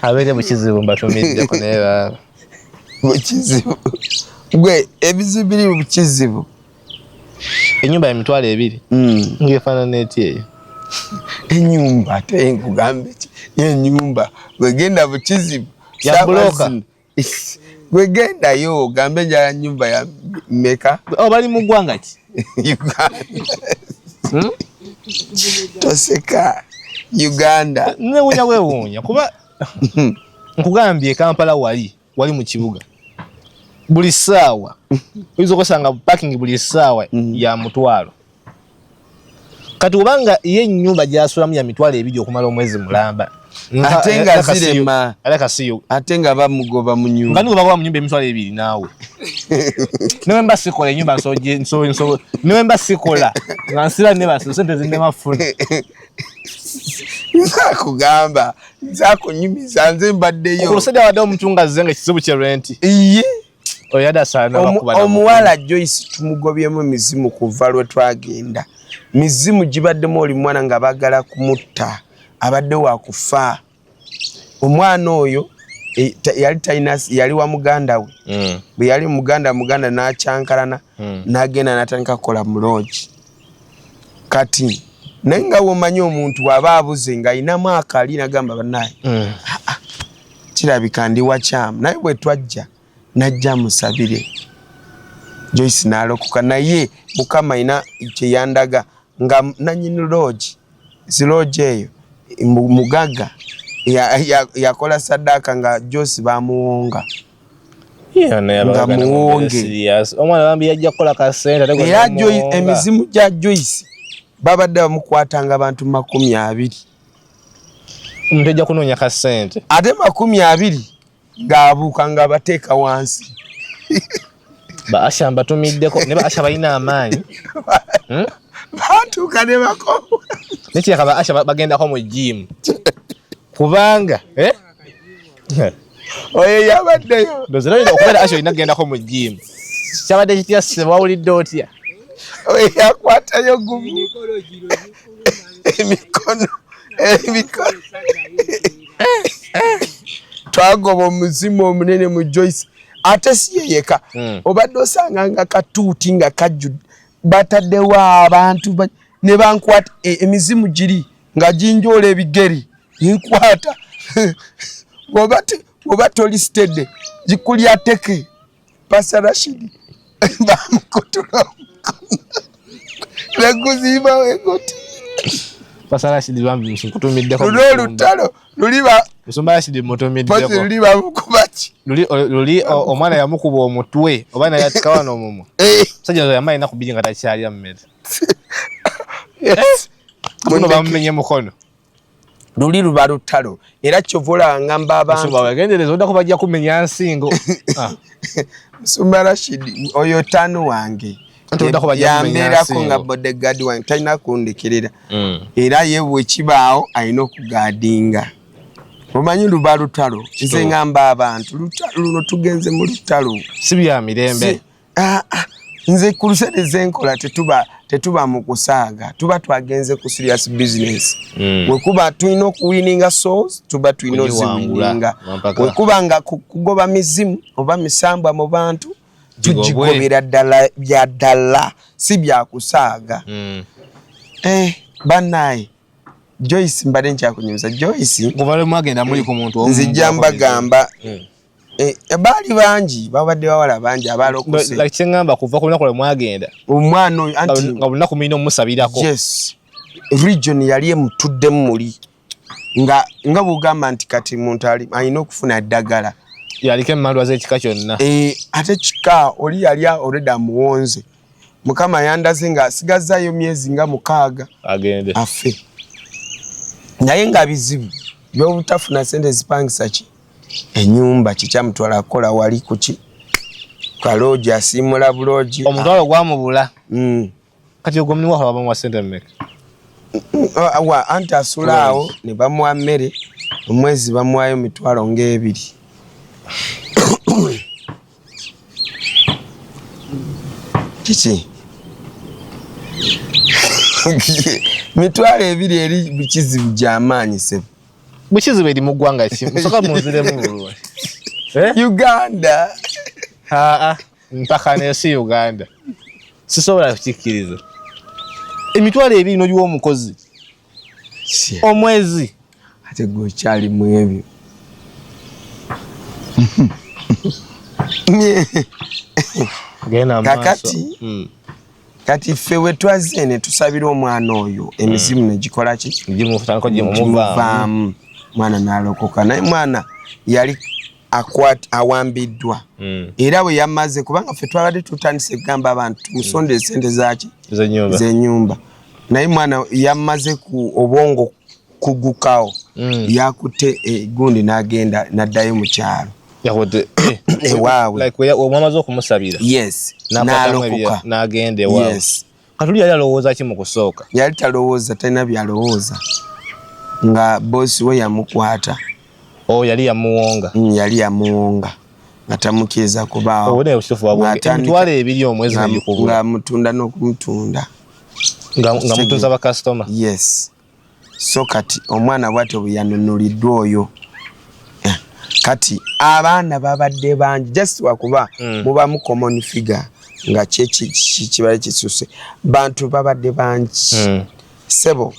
[SPEAKER 2] abeere bukizibu mbatumiddeko naye baba
[SPEAKER 1] bukizibu gwe ebizibu biri bukizibu
[SPEAKER 2] ennyumba ya mitwalo 2 ngefaanana eti eyo
[SPEAKER 1] ennyumba ate nkugambe ki ennyumba wegenda bukizibu
[SPEAKER 2] ya buloka
[SPEAKER 1] wegendayo ogambe njala nyumba ya meka
[SPEAKER 2] bali mu ggwanga ki
[SPEAKER 1] toseka Uganda
[SPEAKER 2] newunya wewunya kuba nkugambye Kampala wali mu kibuga buli ssaawa oyinza okusanga parking buli ssaawa ya mutwalo kati obanga ye ennyumba gyasulamu ya mitwalo 2 okumala omwezi mulamba
[SPEAKER 1] ate nga zirema
[SPEAKER 2] ate
[SPEAKER 1] nga bamugoba mu nyumba
[SPEAKER 2] nga nigoba mu nyumba emitwalo 2 naawe newe mba sikola ennyumba newe mba sikola nga nsira nebasa sente zinemafuna
[SPEAKER 1] nzakugamba nzakunyumiza nze mbaddeyo
[SPEAKER 2] okusajja wadde omuntu nga zenga ekizibu kye renti
[SPEAKER 1] iye
[SPEAKER 2] omuwala
[SPEAKER 1] Joyce tumugobyemu mizimu kuva lwe twagenda mizimu gibaddemu oli mwana nga bagala kumutta abadde wa kufa omwana oyo yali talina yali wa muganda we bwe yali muganda n'akyankalana n'agenda n'atandika kukola mu lodge kati naye nga womanyi omuntu waba abuze nga ayinamu akali nagamba bannaye kirabika ndi wakyamu naye bwe twajja najja musabire Joyce n'alokoka naye Mukama ina kyeyandaga nga nanyini lodge zilodge eyo mugaga yakola sadaka nga Joyce bamuwonga nga muwonge
[SPEAKER 2] omwana bambi yajja kukola kasente
[SPEAKER 1] era Joyce emizimu gya Joyce babadde bamukwatanga abantu 20
[SPEAKER 2] omuntu ejja kunoonya kasente
[SPEAKER 1] ate 20 ng'abuuka nga bateeka wansi
[SPEAKER 2] baasha mbatumiddeko ne baasha balina amaanyi
[SPEAKER 1] batuuka ne bakoma
[SPEAKER 2] nekyeka baasha bagendako mu gym kubanga
[SPEAKER 1] oyo yabaddeyo
[SPEAKER 2] ndozera okubeera asha olina kugendako mu gym kyabadde kitya wawulidde otya
[SPEAKER 1] oyo yakwatayo gumu emikono twagoba omuzimu omunene mu Joyce ate si yeyeka obadde osanga nga katuuti nga kajjudde bataddewo abantu ne bankwata emizimu giri nga jinjoola ebigeri nkwata oba toli stede gikulya teke Pastor Rashid bamukutula neguzimba wegoti
[SPEAKER 2] Pasala Rashid bambi msukutumiddeko.
[SPEAKER 1] Lutalo luliba
[SPEAKER 2] Musumba Rashid mutumiddeko.
[SPEAKER 1] Pozi luliba mukubaki.
[SPEAKER 2] Luli omwana yamukuba omutwe obana yatikawa n'omumu. Sajja yamaye nakubiri nga takyali ammere.
[SPEAKER 1] Yes.
[SPEAKER 2] Muno bamumenye mukono.
[SPEAKER 1] Luli luba lutalo era kyovola ngamba abantu.
[SPEAKER 2] Musumba wagendereza odako bajja kumenya nsingo.
[SPEAKER 1] Musumba Rashid oyo tano wange. Yambeerako nga bodyguard wange talina kundikirira. Era yewe kibaawo alina okugaadinga. Omanyi luba lutalo nze ngamba abantu lutalo luno tugenze mu lutalo.
[SPEAKER 2] Si bya mirembe.
[SPEAKER 1] Nze ku lusede zenkola tetuba mu kusaaga tuba twagenze ku serious business. Wekuba tulina okuwininga souls tuba tulina oziwininga. Wekuba nga kugoba mizimu oba misambwa mu bantu tujigobera ddala bya ddala si bya kusaaga. Banaye Joyce mbadde nkyakunyumiza Joyce
[SPEAKER 2] ngobale mwagenda muli ku muntu
[SPEAKER 1] nzijja mbagamba baali bangi babadde bawala bangi abalokose
[SPEAKER 2] like kyengamba kuva ku lunaku lwe mwagenda
[SPEAKER 1] omwana oyo anti
[SPEAKER 2] nga lunaku mulina omusabirako.
[SPEAKER 1] Yes region yali emutuddemu muli nga bugamba nti kati muntu alina okufuna eddagala
[SPEAKER 2] yaliko emmalwa z'ekika kyonna.
[SPEAKER 1] Ate kika oli yali already amuwonze mukama yandaze nga asigazaayo myezi nga 6
[SPEAKER 2] agende
[SPEAKER 1] afe naye nga bizibu byobutafuna sente zipangisa ki enyumba kikyamutwala akola wali kuki kaloji asimula buloji
[SPEAKER 2] omutwalo gwamubula. Kati ogwo mni wahala bamuwa sente mmeka?
[SPEAKER 1] Anti asulaawo ne bamuwa mmere omwezi bamuwayo mitwalo ng'ebiri. Kiki mitwalo ebiri eri bikizibu gy'amaanyi sebo.
[SPEAKER 2] Bukizibu eri mu ggwanga ki? Musoka munziremu bulungi.
[SPEAKER 1] Uganda.
[SPEAKER 2] Mpaka n'ensi Uganda. Sisobola kukikkiriza. Emitwalo ebiri n'ogiwa omukozi omwezi.
[SPEAKER 1] Ate gwe okyali mu ebyo. Kakati kati ffe we twaze ne tusabira omwana oyo emizimu ne gikola ki gimuvaamu mwana n'alokoka naye mwana yali awambiddwa era bwe yamaze kubanga ffe twabadde tutandise kugamba abantu musonde sente zaki z'ennyumba naye mwana yamaze ku obwongo kugukawo yakutte gundi n'agenda n'addayo mu kyalo.
[SPEAKER 2] Like wamaze okumusabira.
[SPEAKER 1] Yes.
[SPEAKER 2] N'alokoka n'agende waawo. Yes. Katuli yali alowooza ki mu kusooka?
[SPEAKER 1] Yali talowooza talina byalowooza nga bosi we yamukwata.
[SPEAKER 2] Yali yamuwonga.
[SPEAKER 1] Yali yamuwonga nga tamukkiriza kubaawo.
[SPEAKER 2] Obone obutuufu bwabwe emitwalo ebiri omwezi negikubula.
[SPEAKER 1] Nga mutunda n'okumutunda.
[SPEAKER 2] Nga mutunza ba customer.
[SPEAKER 1] Yes. So kati omwana bw'atyo bwe yanunuliddwa oyo. Kati abaana babadde bangi just wakuba muba mu common figure nga kibale kisuse bantu babadde bangi sebo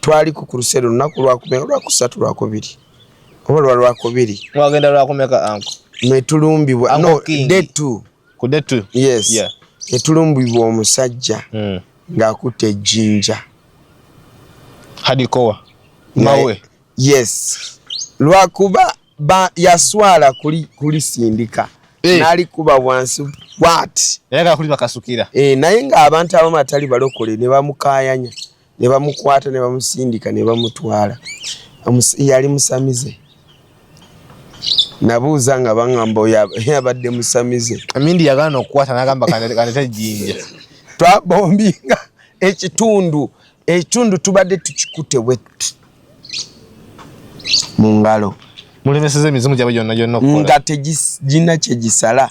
[SPEAKER 1] twali ku kurusero lunaku lwakusatu lwakubiri oba lwakubiri
[SPEAKER 2] mwagenda lwakumeka anko
[SPEAKER 1] netulumbibwa no day 2
[SPEAKER 2] ku day 2
[SPEAKER 1] yes yeah. Netulumbibwa omusajja ng'akutte ejjinja
[SPEAKER 2] hadikowa mawe
[SPEAKER 1] yes lwakuba yaswala kuli sindika nali kuba wansi what
[SPEAKER 2] yaga kuli bakasukira
[SPEAKER 1] naye nga abantu abamu atali balokole ne bamukayanya ne bamukwata ne bamusindika ne bamutwala yali musamize nabuuza nga bangamba yabadde musamize
[SPEAKER 2] amindi yagana okukwata n'agamba kanete jinja
[SPEAKER 1] twabombinga ekitundu tubadde tukikutte wetu mu ngalo
[SPEAKER 2] mulemeseze emizimu gyabwe gyonna okukola
[SPEAKER 1] nga tegina kyegisala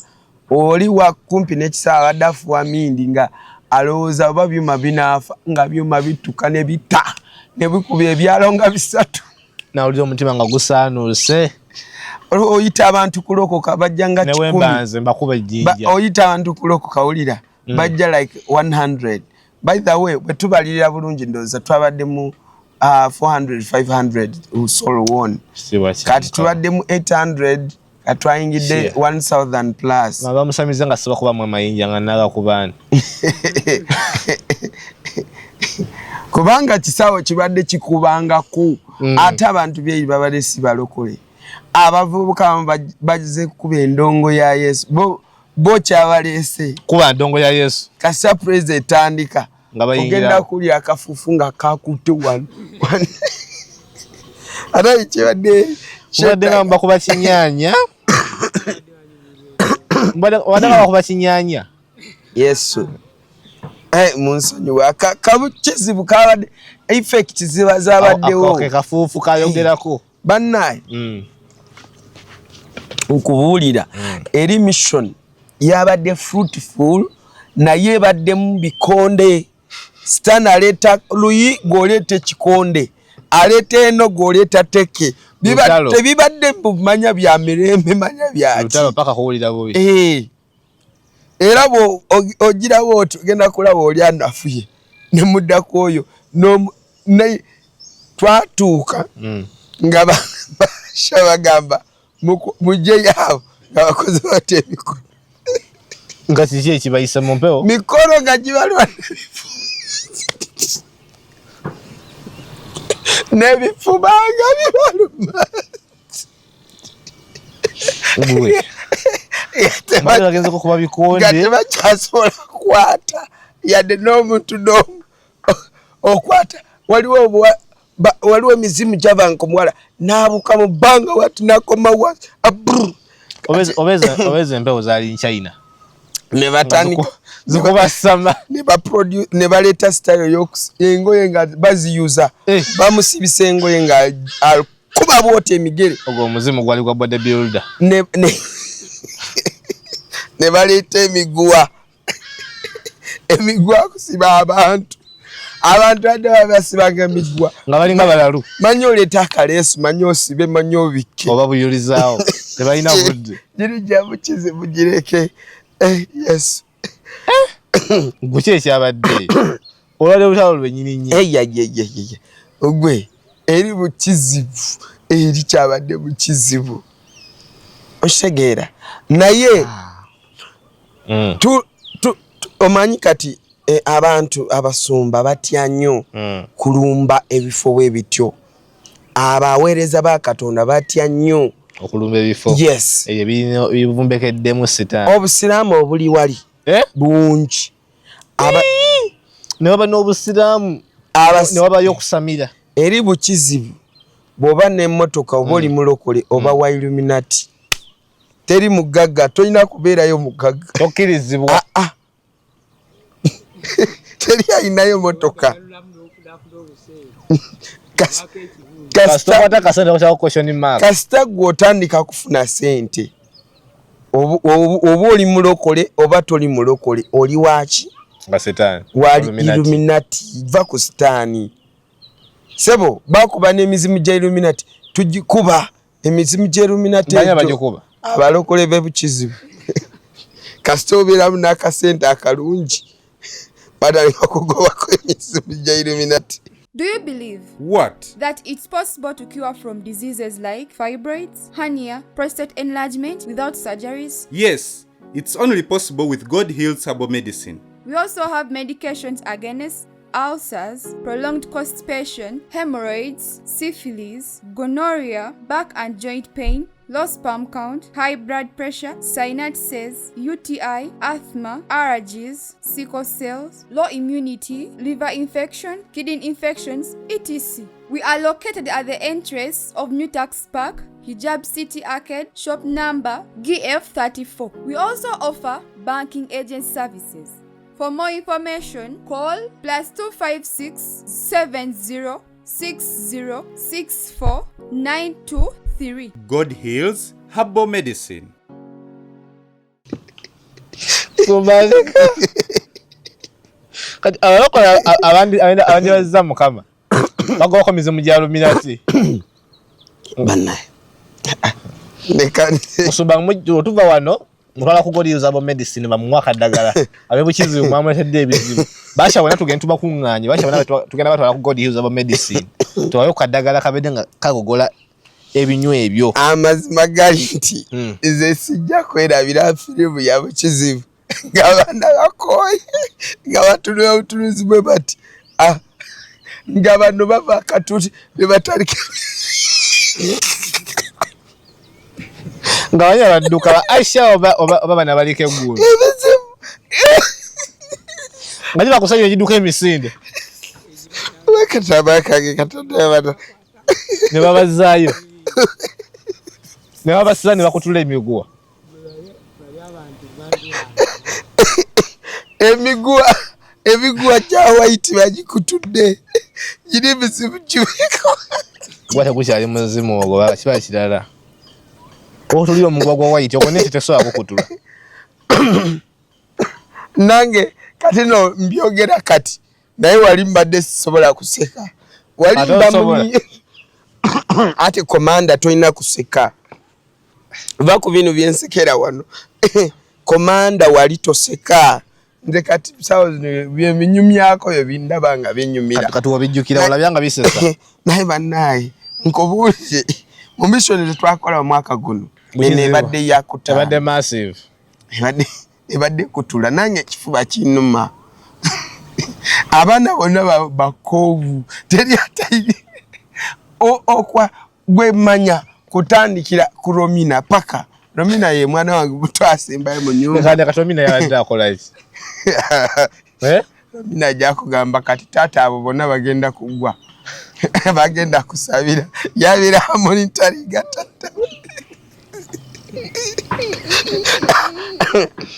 [SPEAKER 1] oli wakumpi n'ekisaawa dafu wa mindi nga alowooza oba byuma binaafa nga byuma bituka ne bita ne bikuba ebyalo nga 3
[SPEAKER 2] nawulira omutima nga gusaanuuse
[SPEAKER 1] oyita abantu kulokoka bajja nga 10
[SPEAKER 2] newembanze mbakuba ejjinja
[SPEAKER 1] oyita abantu kulokoka wulira bajja like 100 by the way bwe tubalirira bulungi ndowooza twabadde mu 400 500 solo won kati tubadde mu 800 atwayingidde 1000 plus
[SPEAKER 2] bamusamiza nga sibakuba mwe mayinja nga naga kubana
[SPEAKER 1] kubanga kisawo kibadde kikubanga ku ate abantu bye babadde si balokole abavubuka bagize kuba endongo ya Yesu bo kyabaleese
[SPEAKER 2] kuba ndongo ya Yesu
[SPEAKER 1] ka surprise etandika ogenda kuli akafufu nga kakutte wano ata kibadde
[SPEAKER 2] ngamba kuba kinyanya wadanga kuba kinyanya
[SPEAKER 1] Yesu munsonyi kabukizibu kabadde effect ziba zabaddewo
[SPEAKER 2] kafuufu kayogerako
[SPEAKER 1] bannaye okubuulira eri mission yabadde fruitful naye badde mu bikonde stan aleta luyi golete kikonde aleta eno goleta teke tebibadde manya bya mirembe manya byaki
[SPEAKER 2] paka kuwulira bubi
[SPEAKER 1] era ogirawo oti ogenda kulaba oli anafuye ne muddako oyo twatuuka nga bagamba mujje yaabo nga bakozi bate emikono
[SPEAKER 2] nga kiki ekibayisa mu mpewo
[SPEAKER 1] mikolo nga gibalwa n'ebifubanga bibaluma
[SPEAKER 2] bagenzeko kuba bikonde
[SPEAKER 1] nga tebakyasobola kukwata yadde n'omuntu n'omu okwata waliwo emizimu gyavanga omuwala n'abuka mu bbanga wati nakoma wati
[SPEAKER 2] obeza empewo zaali China
[SPEAKER 1] ne batandika
[SPEAKER 2] zikubasama
[SPEAKER 1] ne baleeta style engoye nga baziyuza bamusibisa engoye nga kuba bwoti emigere
[SPEAKER 2] ogwo omuzimu gwali gwa bodybuilder
[SPEAKER 1] ne baleeta emiguwa kusiba abantu adde babasibanga emiguwa
[SPEAKER 2] nga balinga balalu
[SPEAKER 1] manyi oleeta akaleesu manyi osibe manyi obikke
[SPEAKER 2] oba buyulizaawo tebalina budde
[SPEAKER 1] girijja bukizibu gireke Yesu
[SPEAKER 2] guki ekyabadde olwali butalo lwenyini
[SPEAKER 1] nnyo ogwe eri bukizibu eri kyabadde bukizibu okitegeera naye omanyi kati abantu abasumba batya nnyo kulumba ebifo bwe bityo abaweereza ba Katonda batya nnyo
[SPEAKER 2] okulumba ebifo
[SPEAKER 1] yes
[SPEAKER 2] ebyo bivumbekeddemu sitaani
[SPEAKER 1] obusiraamu obuli wali bungi
[SPEAKER 2] ne waba n'obusiraamu ne wabayo okusamira
[SPEAKER 1] eri bukizibu bw'oba n'emmotoka oba oli mulokole oba wa Illuminati teri mugagga tolina kubeerayo mugagga
[SPEAKER 2] tokkirizibwa
[SPEAKER 1] teri ayinayo motoka kasita gw'otandika kufuna sente oba oli mulokole oba toli mulokole oli waki wali Illuminati va ku sitaani sebo bakuba n'emizimu gya Illuminati tugikuba emizimu gya Illuminati abalokole bebukizibu kasita obeeramu n'akasente akalungi badalika kugobako emizimu gya Illuminati.
[SPEAKER 5] Do you believe that it's possible to cure from diseases like fibroids, hernia, prostate enlargement without surgeries?
[SPEAKER 6] Yes, it's only possible with God Heals Herbal Medicine.
[SPEAKER 5] We also have medications against ulcers, prolonged constipation, hemorrhoids, syphilis, gonorrhea, back and joint pain, low sperm count, high blood pressure, sinuses, UTI, asthma, allergies, sickle cells, low immunity, liver infection, kidney infections, etc. We are located at the entrance of New Tax Park, Hijab City Arcade, shop number GF34. We also offer banking agent services. For more information, call +256 70 60 64 923.
[SPEAKER 6] God Heals Herbal Medicine.
[SPEAKER 2] Kati abakola abandi bazza mukama bagoko mizimu gya Illuminati
[SPEAKER 1] bannaye
[SPEAKER 2] musumba mujjo tuva wano mutwala ku God Heals Herbal Medicine bamuwa kaddagala abebukizibu mwamuletedde ebizibu bashabona tugenda tubakuŋŋaanye bashabona tugenda batwala ku God Heals Herbal Medicine tuwayo kaddagala kabedde nga kagogola ebinywa ebyo
[SPEAKER 1] amazima gali nti nze sijja kwerabira firimu ya bukizibu ng'abaana bakooye nga batunula obutunuzi bwe bati nga bano bava akatuuti ne batalika
[SPEAKER 2] nga banya badduka ba Aisha oba bana balika eggulu nga gye bakusanya ekiduka emisinde
[SPEAKER 1] bakataba kange katadde
[SPEAKER 2] ne babazaayo ne babasiza ne bakutula emiguwa
[SPEAKER 1] emiguwa kya white bagikutudde giri bizibu kibiko
[SPEAKER 2] gwate gukyali muzimu ogwo kiba kirala otuli omuguwa gwa white ogwo neti tesobola kukutula
[SPEAKER 1] nange kati no mbyogera kati naye wali mbadde sisobola kuseka wali mbamunyi ate komanda toyina kuseka va ku bino byensekera wano komanda wali toseka nze kati sawa byeminyumyako yo bindaba nga byenyumira
[SPEAKER 2] kati wabijjukira olabyanga bisesa
[SPEAKER 1] naye bannaye nkobuulire mu mission twakola mu mwaka guno ene ebadde yakuta
[SPEAKER 2] ebadde massive
[SPEAKER 1] ebadde kutula nange ekifuba kinuma abaana bonna bakovu teri atayi okwa gwemanya kutandikira ku Romina paka Romina ye mwana wange muto asembaye mu nyumba
[SPEAKER 2] kandi akatomina yabadde akola iki
[SPEAKER 1] Romina jakugamba kati tata abo bonna bagenda kugwa bagenda kusabira yabira monitoring gatata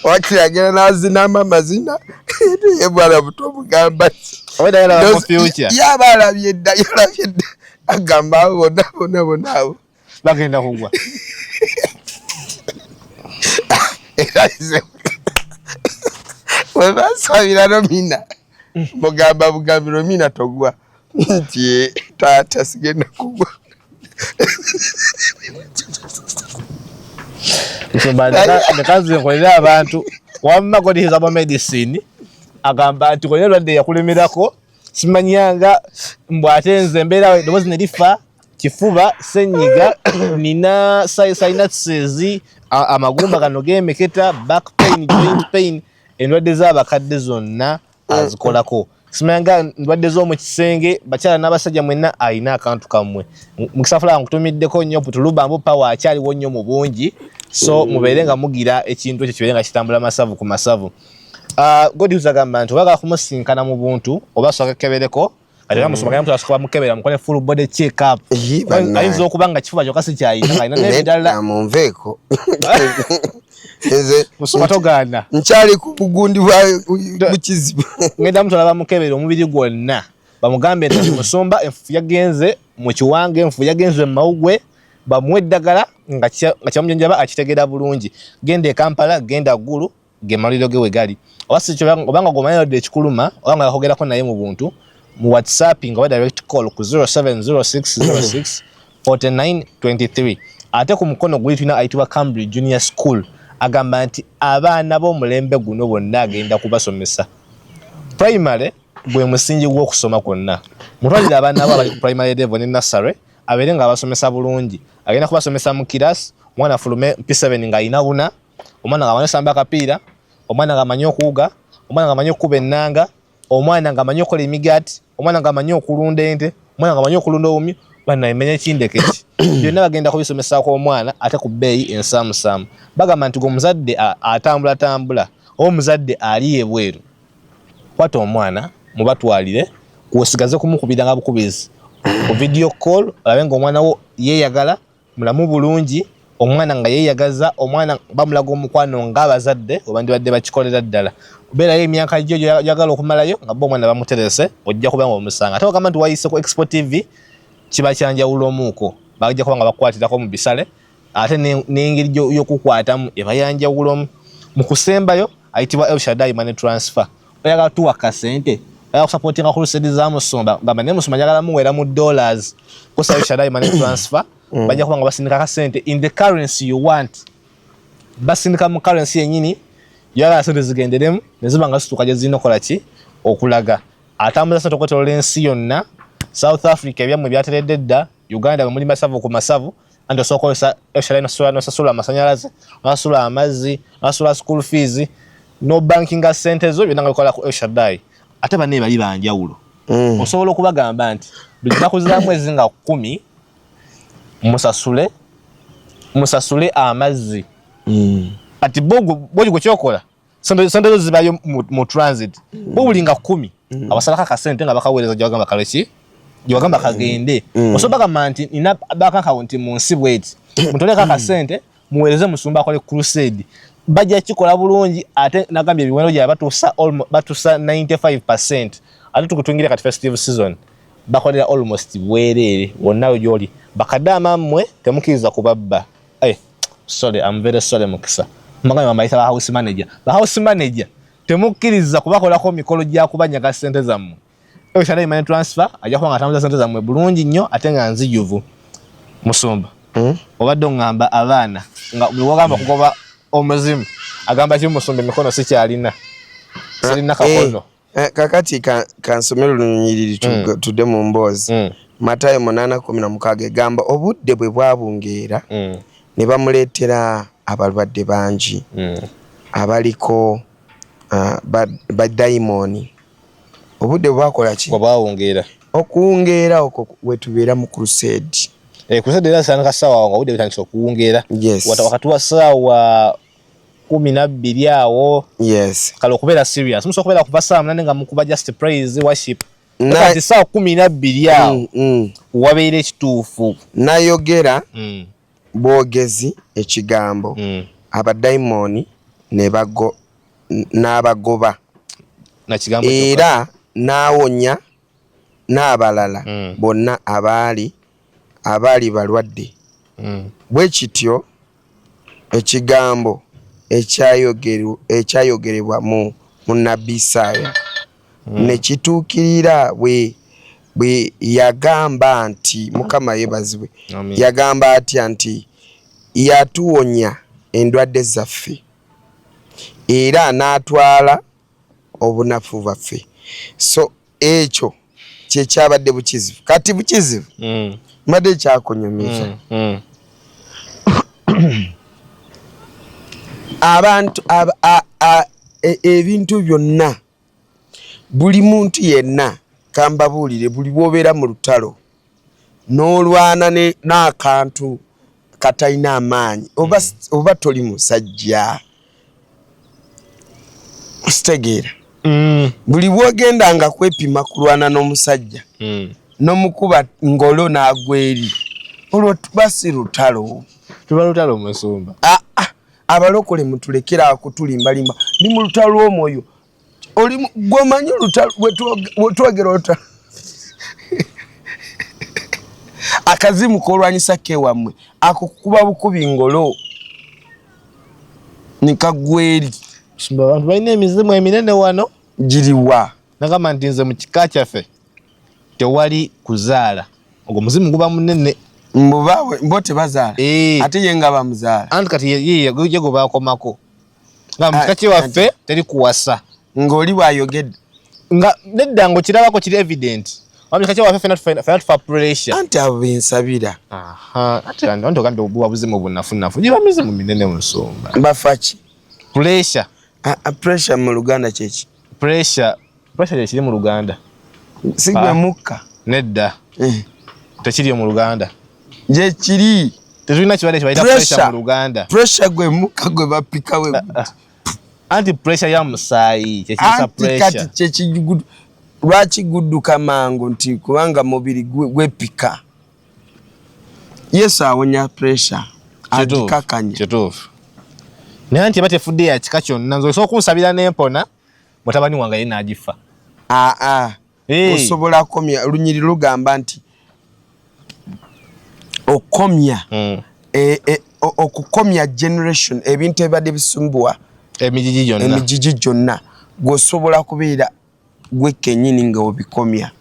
[SPEAKER 1] wakiragera nazina amazina ye bwana buto mugamba
[SPEAKER 2] oda yala mu future
[SPEAKER 1] yabalabye dda agamba abo bona abo
[SPEAKER 2] bagenda kugwa
[SPEAKER 1] eraise wabasabira Romina mugamba bugambi Romina togwa nti tata sigenda kugwa
[SPEAKER 2] nekazi nkolera abantu wamma God Heals Herbal Medicine agamba nti kolera lwadde yakulemerako simanyanga mbwate nze mbeera eddoboozi ne lifa kifuba senyiga nina sinuses amagumba gano gemeketa back pain joint pain endwadde z'abakadde zonna azikolako simanyanga ndwadde z'omu kisenge bakyala n'abasajja mwenna alina akantu kammwe mukisafula nkutumiddeko nnyo putulubambu power akyaliwo nnyo mu bungi so mubeere nga mugira ekintu ekyo kibeere nga kitambula masavu ku masavu God Heals agamba nti obaagala kumusinkana mu buntu oba soka kebereko ate namusomagana mtu asoka mukebera mukole full body check up ayinza okuba nga kifuba kyokka si kyayina alina n'ebirala
[SPEAKER 1] munveeko
[SPEAKER 2] musomatogana
[SPEAKER 1] nkyali ku bugundi bwa bukizibu
[SPEAKER 2] ngenda mtu alaba mukebera omubiri gwonna bamugambe nti musomba enfufu yagenze mu kiwange enfufu yagenze mu mawugwe bamuwe eddagala nga kyamujanjaba akitegera bulungi genda e Kampala genda ggulu gemaliro ge wegali obanga gomanyirodde ekikuluma obanga yakogerako naye mu buntu mu WhatsApp nga wa direct call ku 0706064923 ate ku mukono guli tulina ayitibwa Cambridge Junior School agamba nti abaana b'omulembe guno bonna agenda kubasomesa primary gwe musingi gw'okusoma kwonna mutwalire abaana abo abali ku primary level ne nursery abeere nga abasomesa bulungi agenda kubasomesa mu kirasi omwana afulume P7 nga alina buna omwana nga amanyi osamba akapiira omwana nga amanyi okuwuga omwana nga amanyi okukuba ennanga omwana nga amanyi okukola emigaati omwana nga amanyi okulunda ente omwana nga amanyi okulunda obumyu banayimenya ekindeke ki byonna bagenda kubisomesako omwana ate ku bbeeyi ensaamusaamu bagamba nti gweomuzadde atambula oba omuzadde ali ebweru kwata omwana mubatwalire kuosigaze kumukubiranga bukubizi ku video call olabe nga omwana wo yeeyagala mulamu bulungi omwana nga yeeyagaza omwana bamulaga omukwano ng'abazadde oba ndibadde bakikolera ddala obeerayo emyaka gyo gyagala okumalayo nga bo omwana bamuterese ojja kuba nga omusanga ate ogamba nti wayise ku Expo TV kiba kyanjawulo omuuko bajja kuba nga bakukwatirako mu bisale ate n'engeri y'okukwatamu eba yanjawulomu mu kusembayo ayitibwa El Shaddai Money Transfer oyagala tuwa kasente oyagala kusapootinga ku lusedi za Musumba gamba naye Musumba njagala muweera mu dollars kosa El Shaddai Money Transfer bajja kuba nga basindika kasente in the currency you want basindika mu currency yennyini yagala sente zigenderemu ne ziba nga zituuka gye zirina okukola ki okulaga atambuza sente okwetoolola ensi yonna South Africa ebyammwe byateredde dda Uganda bwe muli masavu ku masavu anti osobola okukozesa El Shaddai nosasula amasanyalaze nosasula amazzi nosasula school fees no banking sente zo byonna nga bikola ku El Shaddai ate banne bali banjawulo osobola okubagamba nti buli nnaku za mwezi nga 10 musasule amazzi ati bogi gwe kyokola sente zibayo mu transit bo buli nga 10 abasalako akasente nga bakaweereza gyewagamba kaleki gyewagamba kagende osobola bagamba nti nina bank account mu nsi bweti mutoleko akasente muweereze musumba akole crusade bajja kikola bulungi ate nagambye ebiwendo gyabwe batuusa 95% ate tukutungira kati festive season bakolera almost bwereere wonnawe gyoli bakadama mmwe temukiriza kubabba sorry I'm very sorry mukisa magana mamayita ba house manager temukiriza kubakolako mikolo gya kubanyaga sente zammwe shale money transfer ajja kuba ngatambuza sente zammwe bulungi nnyo ate nga nzijuvu musumba obadde ngamba abaana nga buli wagamba kugoba omuzimu agamba kimusumba emikono sikyalina sirina kakono
[SPEAKER 1] kakati kansomero lunyiriri tudde mu mboozi Matayo 8:16 egamba obudde bwe bwabungeera ne bamuleetera abalwadde bangi abaliko badayimoni obudde bwakola ki
[SPEAKER 2] bwabungeera
[SPEAKER 1] okuwungeera okwo wetubeera mu crusade
[SPEAKER 2] crusade era sana kasawa nga obudde butandise okuwungeera wakati wa saawa 12 awo kale okubeera serious musobola okubeera kuva saa 8 nga mukuba just praise worship kati saa 12 awo wabeera ekituufu
[SPEAKER 1] nayogera bwogezi ekigambo abadayimoni n'abagoba era n'awonya n'abalala bonna abaali balwadde bwe kityo ekigambo ekyayogerebwa mu nabbi Isaaya ne kituukirira bwe yagamba nti Mukama yeebazibwe yagamba atya nti yatuwonya endwadde zaffe era n'atwala obunafu bwaffe so ekyo kyekyabadde bukizibu kati bukizibu mbadde kyakonyomeza abantu ebintu byonna buli muntu yenna kambabuulire buli bwobeera mu lutalo n'olwana n'akantu katalina amaanyi oba toli musajja ositegeera buli bwogenda kwepima kulwana n'omusajja n'omukuba ngolo n'agweri olwo tuba si lutalo
[SPEAKER 2] tuba lutalo musumba
[SPEAKER 1] abalokole mutulekera kutulimbalimba ndi mu lutalo omwoyo oli gwomanyi lutalo wetwogera ota akazimu kolwanyisa kewammwe akukuba bukubi ngolo nikagweri
[SPEAKER 2] abantu balina emizimu eminene wano
[SPEAKER 1] giriwa
[SPEAKER 2] nagamba nti nze mu kika kyaffe tewali kuzaala ogwo muzimu guba munene
[SPEAKER 1] mbo tebazaala ate ye nga bamuzaala
[SPEAKER 2] anti kati ye gwe bakomako nga mu kika kyewaffe teri kuwasa
[SPEAKER 1] ng'oli bwayogedde
[SPEAKER 2] nga nedda ng'okirabako kiri evident wabuli kika kyewaffe fena tufa pressure
[SPEAKER 1] anti abo bensabira
[SPEAKER 2] ate ogambye obuwa buzimu bunafunafu giba mizimu minene mu nsumba
[SPEAKER 1] bafa ki
[SPEAKER 2] pressure
[SPEAKER 1] pressure mu Luganda kyeki
[SPEAKER 2] pressure kyekiri mu Luganda
[SPEAKER 1] sigwe mukka
[SPEAKER 2] nedda tekiri mu Luganda
[SPEAKER 1] je kiri
[SPEAKER 2] tetulina kibadde kibayita pressure mu Luganda
[SPEAKER 1] pressure gwe mukka gwe bapika we
[SPEAKER 2] anti pressure ya musaayi kyekisa pressure
[SPEAKER 1] kati kyekigudu lwaki gudduka mangu nti kubanga mubiri gwepika Yesu awonya pressure agikakanya
[SPEAKER 2] kituufu naye nti batefudde ya kika kyonna nze osobola okunsabira n'empona mutabani wange ye n'agifa
[SPEAKER 1] osobola komya lunyiri lugamba nti okomya okukomya generation ebintu ebadde bisumbuwa emijiji gyonna gwosobola kubeera gwe kennyini nga obikomya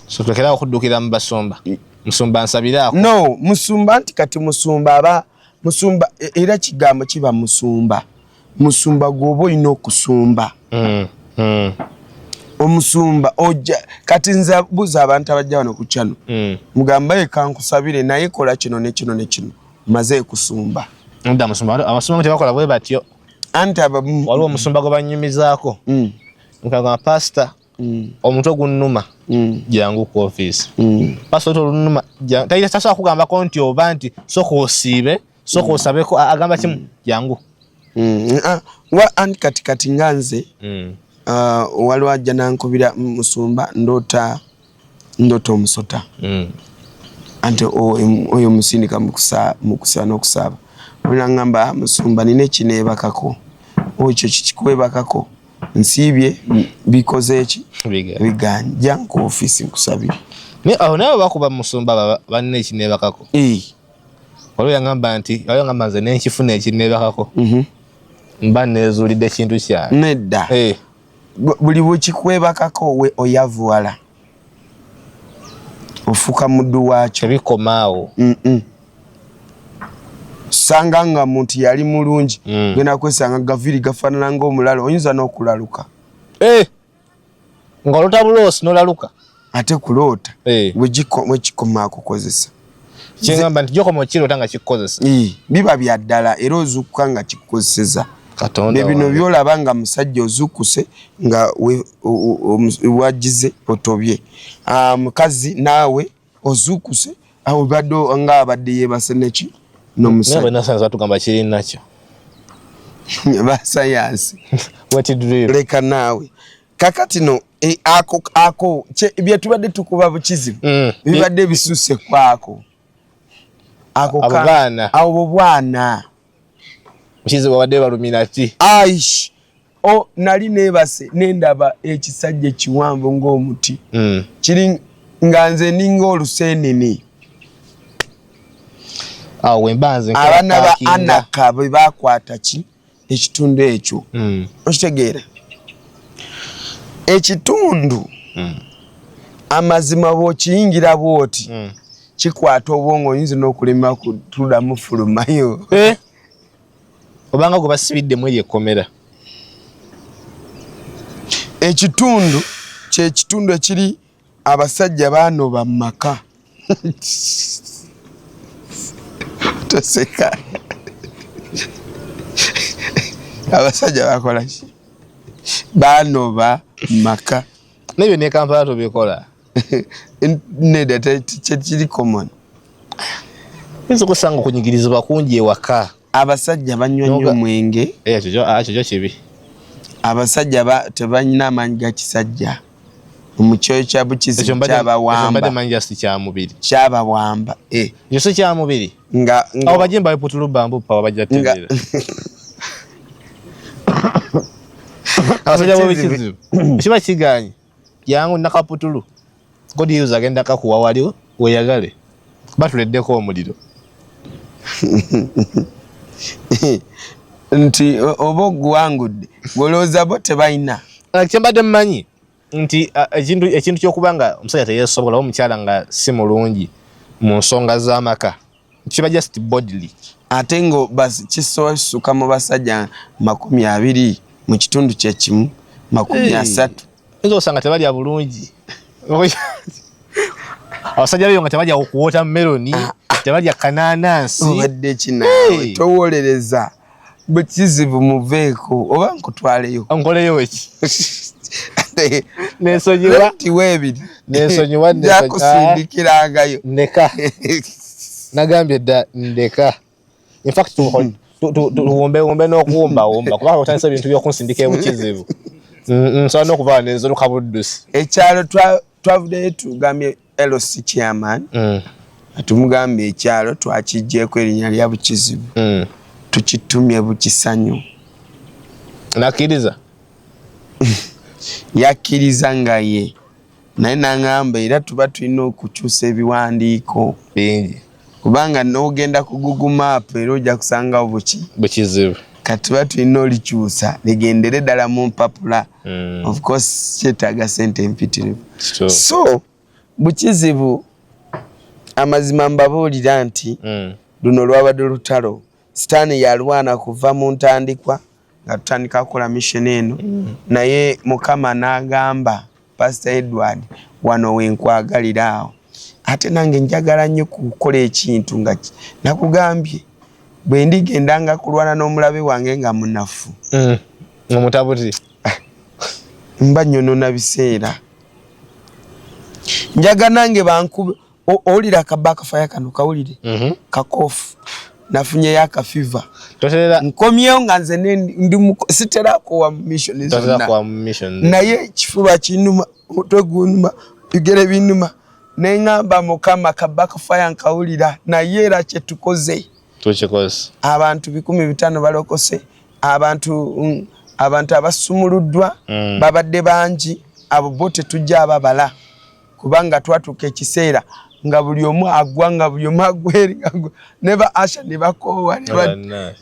[SPEAKER 2] so tulekera okuddukira mu basumba musumba nsabiraako
[SPEAKER 1] no musumba nti kati musumba era kigambo kiba musumba gwoba olina okusumba omusumba ojja kati nza buza abantu abajja wano ku kyano mugamba eka nkusabire naye kola kino ne kino ne kino maze kusumba
[SPEAKER 2] nda musumba abasumba tebakola bwe batyo
[SPEAKER 1] anti
[SPEAKER 2] waliwo omusumba gwe banyumizaako nkagamba pastor omuntu ogunnuma jangu ku office passport olunuma tayita sasa kugamba konti oba nti soko osiibe soko osabeko agamba kimu jangu
[SPEAKER 1] wa kati nganze waliwo ajja nankubira musumba ndota omusota ante oyo musindika mukusa n'okusaba olangamba musumba nina ekineebakako ekyo kikwebakako nsiibye bikoze eki biganja nku office nkusabire
[SPEAKER 2] aho nawe bakuba musumba banne ekineebakako waliwo yangamba nze nenkifuna ekineebakako mba nezuulidde ekintu kyange
[SPEAKER 1] nedda buli bwekikwebakako we oyavuwala ofuuka muddu waakyo
[SPEAKER 2] tebikomaawo
[SPEAKER 1] sanga nga muntu yali mulungi genda kwesanga gaviri gafaanana ng'omulalo oyinza n'okulaluka
[SPEAKER 2] ng'olota buloosi n'olaluka
[SPEAKER 1] ate kuloota wekikoma akukozesa
[SPEAKER 2] kingamba nti gyokoma okirota nga kikukozesa
[SPEAKER 1] biba bya ddala era ozuukuka nga kikukozeseza ne bino byolaba nga musajja ozuukuse nga wagize otobye mukazi naawe ozuukuse awo badde nga abadde yeebase neki
[SPEAKER 2] n'omusajja tugamba kiri nakyo
[SPEAKER 1] basayansi leka naawe kakati no ako byetubadde tukuba bukizibu bibadde bisuse kwako abo bwana
[SPEAKER 2] bukizibu babadde baluminati
[SPEAKER 1] aish nali neebase nendaba ekisajja ekiwanvu ng'omuti kiri nga nze ninga olusenene abaana ba Anaka bwe bakwata ekitundu ekyo okitegeera ekitundu amazima bw'okiyingira bw'oti kikwata obwongo oyinza n'okulema kutuddamu fulumayo
[SPEAKER 2] obanga gwe basibiddemu eryekomera
[SPEAKER 1] ekitundu kyekitundu ekiri abasajja baanoba mu maka toseka abasajja bakola ki baanoba maka
[SPEAKER 2] nebyo ne Kampala tobikola
[SPEAKER 1] nedda tekiri common
[SPEAKER 2] nso kusanga kunyigirizibwa kungi ewaka
[SPEAKER 1] abasajja banywa nnyo mwenge
[SPEAKER 2] ekyo kibi
[SPEAKER 1] abasajja tebanyina amaanyi ga kisajja omukyoyo kya bukizibu kyabawamba
[SPEAKER 2] ekyo si kya mubiri awo bajimba beputulubambupa wabajatebera abasajja bobikizibu ekiba kiganye yangu nakaputulu kodiyuza agenda kakuwa waliwo weyagale batuleddeko omuliro
[SPEAKER 1] nti oba oguwangudde golooza bo tebalina
[SPEAKER 2] kyembadde mmanyi nti ekintu kyokuba nga omusajja teyeesobola oba omukyala nga si mulungi mu nsonga z'amaka kiba just bodily
[SPEAKER 1] ate ngo kisoosuka mu basajja 20 mu kitundu kyekimu 30
[SPEAKER 2] nzo osanga tebalya bulungi abasajja beyo nga tebalya okuwota meloni tebalya kananansi
[SPEAKER 1] obadde kinaawe towolereza bukizibu muveeko oba nkutwaleyo
[SPEAKER 2] onkoleyo eki nesonyiwa
[SPEAKER 1] tiwebiri
[SPEAKER 2] nesonyiwa
[SPEAKER 1] jakusindikirangayo
[SPEAKER 2] ndeka nagambye dda ndeka in fact tuwombe n'okuwumbawumba kubanga otandisa ebintu by'okunsindika ebukizibu nsobola n'okuvaala nezoruka buddusi
[SPEAKER 1] ekyalo twavuddeyo tugambye LC chairman tumugambye ekyalo twakijjeeko erinnya lya bukizibu tukitumye bukisanyu
[SPEAKER 2] nakkiriza
[SPEAKER 1] yakkiriza nga ye naye naŋŋamba era tuba tulina okukyusa ebiwandiiko
[SPEAKER 2] bingi
[SPEAKER 1] kubanga n'ogenda ku Google Map era ojja kusangawo
[SPEAKER 2] bukizibu
[SPEAKER 1] kati tuba tulina olikyusa ligendere ddala mu mpapula of course kyetaaga ssente empitirivu so bukizibu amazima mbabuulira nti luno lwabadde lutalo sitaani yalwana kuva mu ntandikwa nga tutandika kukola mission eno naye Mukama n'agamba Pastor Edward wano wenkwagalira awo ate nange njagala nnyo kukola ekintu nga nakugambye bwe ndigendanga kulwana n'omulabe wange nga munafu
[SPEAKER 2] omutabuti
[SPEAKER 1] mba nyonona biseera njaga nange bankube olira kabaka fire kano kawulire kakofu nafunye yaka fever nkomyewo nga nze ndi siterako wa mission zonna naye kifuba kinuma omutwe gunuma bigere binuma nengamba mukama kabaka fire nkawulira naye era kyetukoze abantu 1500 balokose abantu abasumuluddwa babadde bangi abo bote tujja ababala kubanga twatuka ekiseera nga buli omu agwa nga buli omu agweri neba asha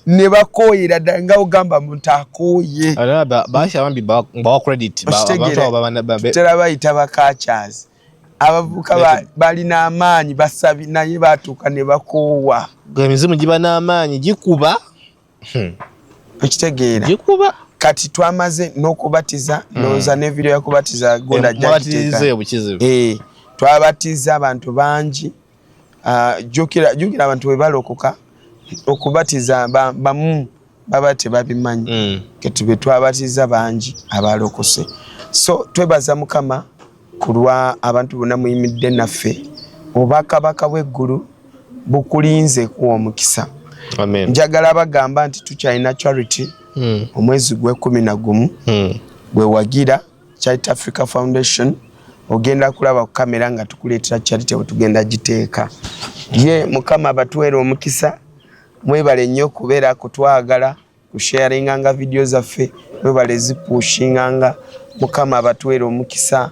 [SPEAKER 1] ne bakoyera ddala nga ogamba muntu akoye
[SPEAKER 2] basha bambi bawa credit
[SPEAKER 1] tutera bayita bakachazi abavuka balina amaanyi basabi naye batuuka ne bakoowa
[SPEAKER 2] emizimu giba n'amaanyi gikuba
[SPEAKER 1] okitegeera
[SPEAKER 2] gikuba
[SPEAKER 1] kati twamaze n'okubatiza ndowooza ne video yakubatiza gonda
[SPEAKER 2] jagiteeka
[SPEAKER 1] twabatiza abantu bangi jukira abantu webalokoka okubatiza bamu baba tebabimanyi ketube twabatiza bangi abalokose so twebaza mukama kulwa abantu bonna muyimidde naffe obakabaka bw'eggulu bukulinze kuwa omukisa
[SPEAKER 2] amen
[SPEAKER 1] njagala bagamba nti tukyalina charity omwezi gwe-11 gwe wagira Charity Africa Foundation ogenda kulaba ku kamera nga tukuleetera charity bwe tugenda giteeka ye mukama batuwera omukisa mwebale nnyo kubeera kutwagala kusharinganga video zaffe mwebale zipushinganga mukama batuwera omukisa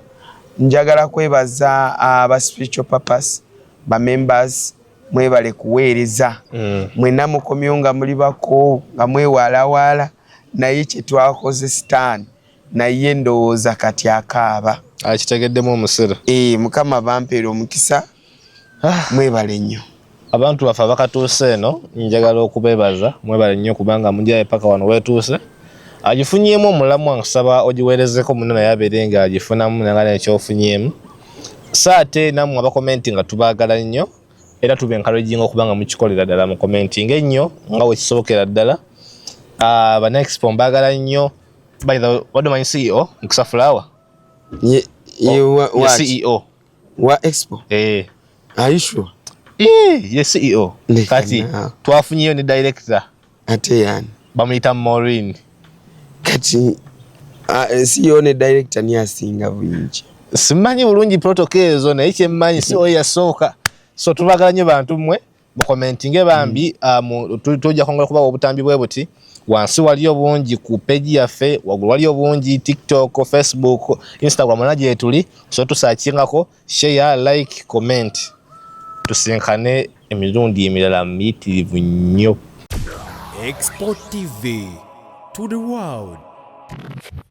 [SPEAKER 1] njagala kwebaza aba spiritual purpose ba members mwebale kuweereza mwena mukomyo nga muli bako nga mwewalawala naye kye twakoze stand naye ndowooza kati akaaba
[SPEAKER 2] akitegeddemu omusira
[SPEAKER 1] mukama bampeera omukisa mwebale nnyo
[SPEAKER 2] abantu baffe abakatuuse eno njagala okubeebaza mwebale nnyo kubanga munjaye paka wano weetuuse agifunyeemu omulamu nkusaba ogiweerezeko muno naye abeere nga agifunamu nanga nekyofunyeemu saate nammwe abakomenti nga tubaagala nnyo era tubenkalojinga okubanga mukikolera ddala mu commenting ennyo nga wekisobokera ddala Banexpo mbagala nnyo by the what my CEO Mukisa Flower CEO
[SPEAKER 1] wa Expo are you sure
[SPEAKER 2] CEO kati twafunyeyo ne director
[SPEAKER 1] ate yani
[SPEAKER 2] bamuyita Maureen
[SPEAKER 1] kati CEO ne director ni asinga bungi
[SPEAKER 2] simanyi bulungi protocol ezo naye kyemmanyi CEO yasooka so tubagala nnyo bantu mmwe mukomentinge bambi tujja kwongera kubawa obutambi bwe buti wansi waliyo bungi ku page yaffe wagulu waliyo bungi TikTok, Facebook, Instagram naje tuli so tusachingako share, like, comment tusinkane emirundi emirala mitirivu nnyo.
[SPEAKER 3] Export TV to the world.